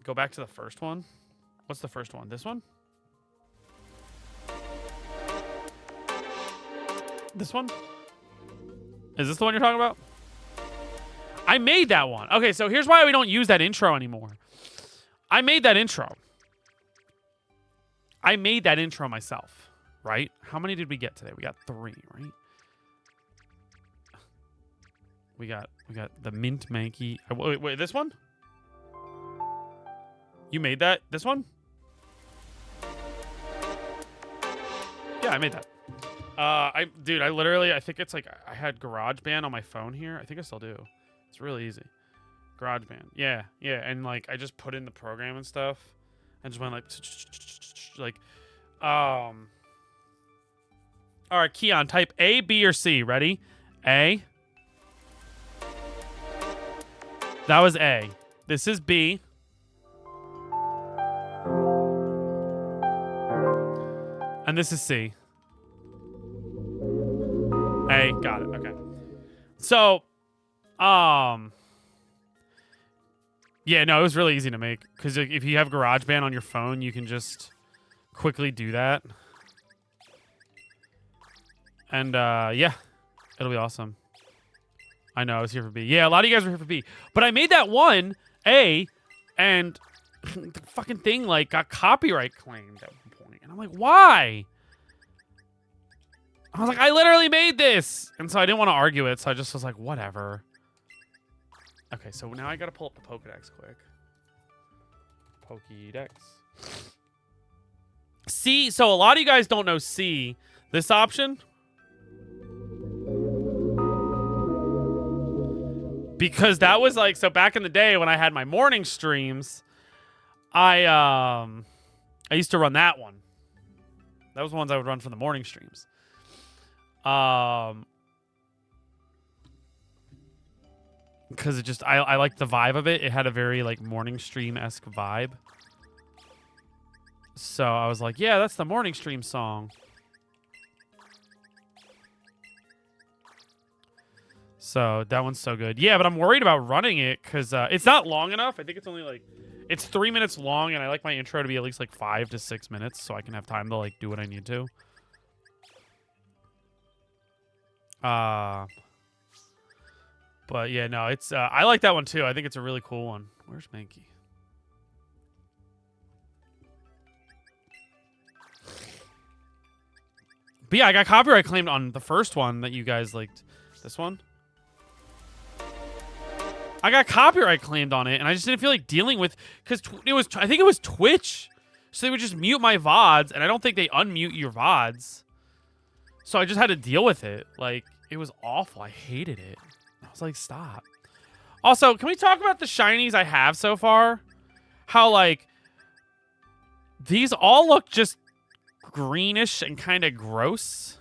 go back to the first one. What's the first one? This one? This one? Is this the one you're talking about? I made that one. Okay, so here's why we don't use that intro anymore. I made that intro. I made that intro myself, right? How many did we get today? We got 3, right? We got the mint Mankey. Wait, this one? You made that? This one? Yeah, I made that. Dude, I think it's like I had GarageBand on my phone here. I think I still do. It's really easy. GarageBand. Yeah, and like I just put in the program and stuff, and just went like, All right, Keon, type A, B, or C. Ready? A. That was A. This is B. And this is C. A. Got it. Okay. So, yeah, no, it was really easy to make. Because if you have GarageBand on your phone, you can just quickly do that. And, yeah. It'll be awesome. I know, I was here for B. Yeah, a lot of you guys were here for B. But I made that one, A, and the fucking thing, like, got copyright claimed at one point. And I'm like, why? I was like, I literally made this! And so I didn't want to argue it, so I just was like, whatever. Okay, so now I gotta pull up the Pokédex quick. Pokédex. C, so a lot of you guys don't know C. This option... Because that was like, so back in the day when I had my morning streams, I used to run that one. That was the ones I would run for the morning streams. Because it just, I liked the vibe of it. It had a very like morning stream-esque vibe. So I was like, yeah, that's the morning stream song. So that one's so good. Yeah, but I'm worried about running it because it's not long enough. I think it's only like, it's 3 minutes long, and I like my intro to be at least like 5 to 6 minutes so I can have time to like do what I need to. But yeah, no, it's I like that one too. I think it's a really cool one. Where's Mankey? But yeah, I got copyright claimed on the first one that you guys liked. This one? I got copyright claimed on it, and I just didn't feel like dealing with, because it was, I think it was Twitch, so they would just mute my VODs, and I don't think they unmute your VODs. So I just had to deal with it. Like, it was awful. I hated it. I was like, stop. Also, can we talk about the shinies I have so far? How, like, these all look just greenish and kind of gross.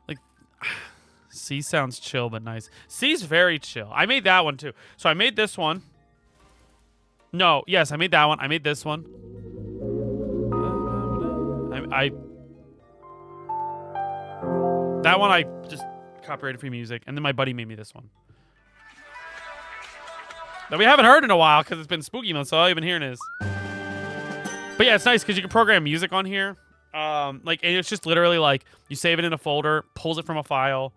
Like, C sounds chill but nice. C's very chill. I made that one too. So I made this one. No, yes, I made that one. I made this one. That one I just copyrighted free music, and then my buddy made me this one that we haven't heard in a while because it's been spooky month, so all you've been hearing is. But yeah, it's nice because you can program music on here. Like, and it's just literally like you save it in a folder, pulls it from a file.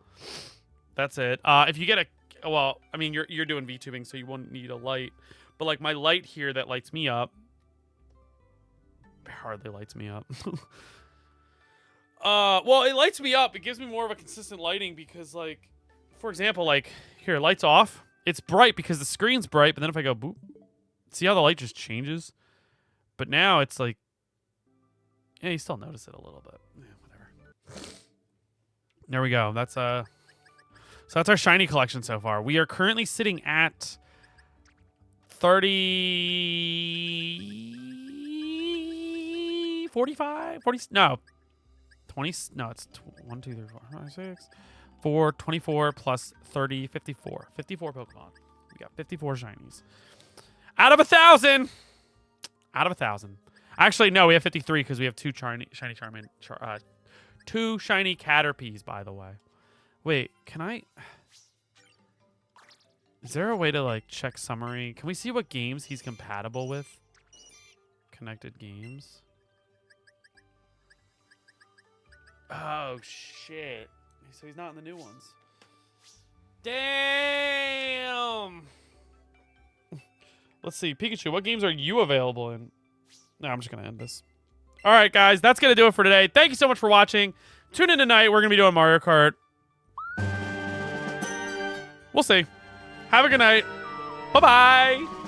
That's it. If you get a, well, I mean, you're doing VTubing, so you won't need a light. But like my light here that lights me up, hardly lights me up. Well, it lights me up. It gives me more of a consistent lighting because, like, for example, like here, lights off. It's bright because the screen's bright, but then if I go boop, see how the light just changes? But now it's like, yeah, you still notice it a little bit. Yeah, whatever. There we go. That's so that's our shiny collection so far. We are currently sitting at 30, 45, 40, no, 20, no, it's 1, 2, 3, 4, 5, 6, 4, 24 plus 30, 54. 54 Pokemon. We got 54 shinies. Out of 1,000! Out of 1,000. Actually, no, we have 53 because we have two shiny Charmander, two shiny Caterpies, by the way. Wait, can I? Is there a way to like check summary? Can we see what games he's compatible with? Connected games. Oh shit! So he's not in the new ones. Damn. Let's see, Pikachu. What games are you available in? No, I'm just gonna end this. All right, guys, that's gonna do it for today. Thank you so much for watching. Tune in tonight. We're gonna be doing Mario Kart. We'll see. Have a good night. Bye-bye.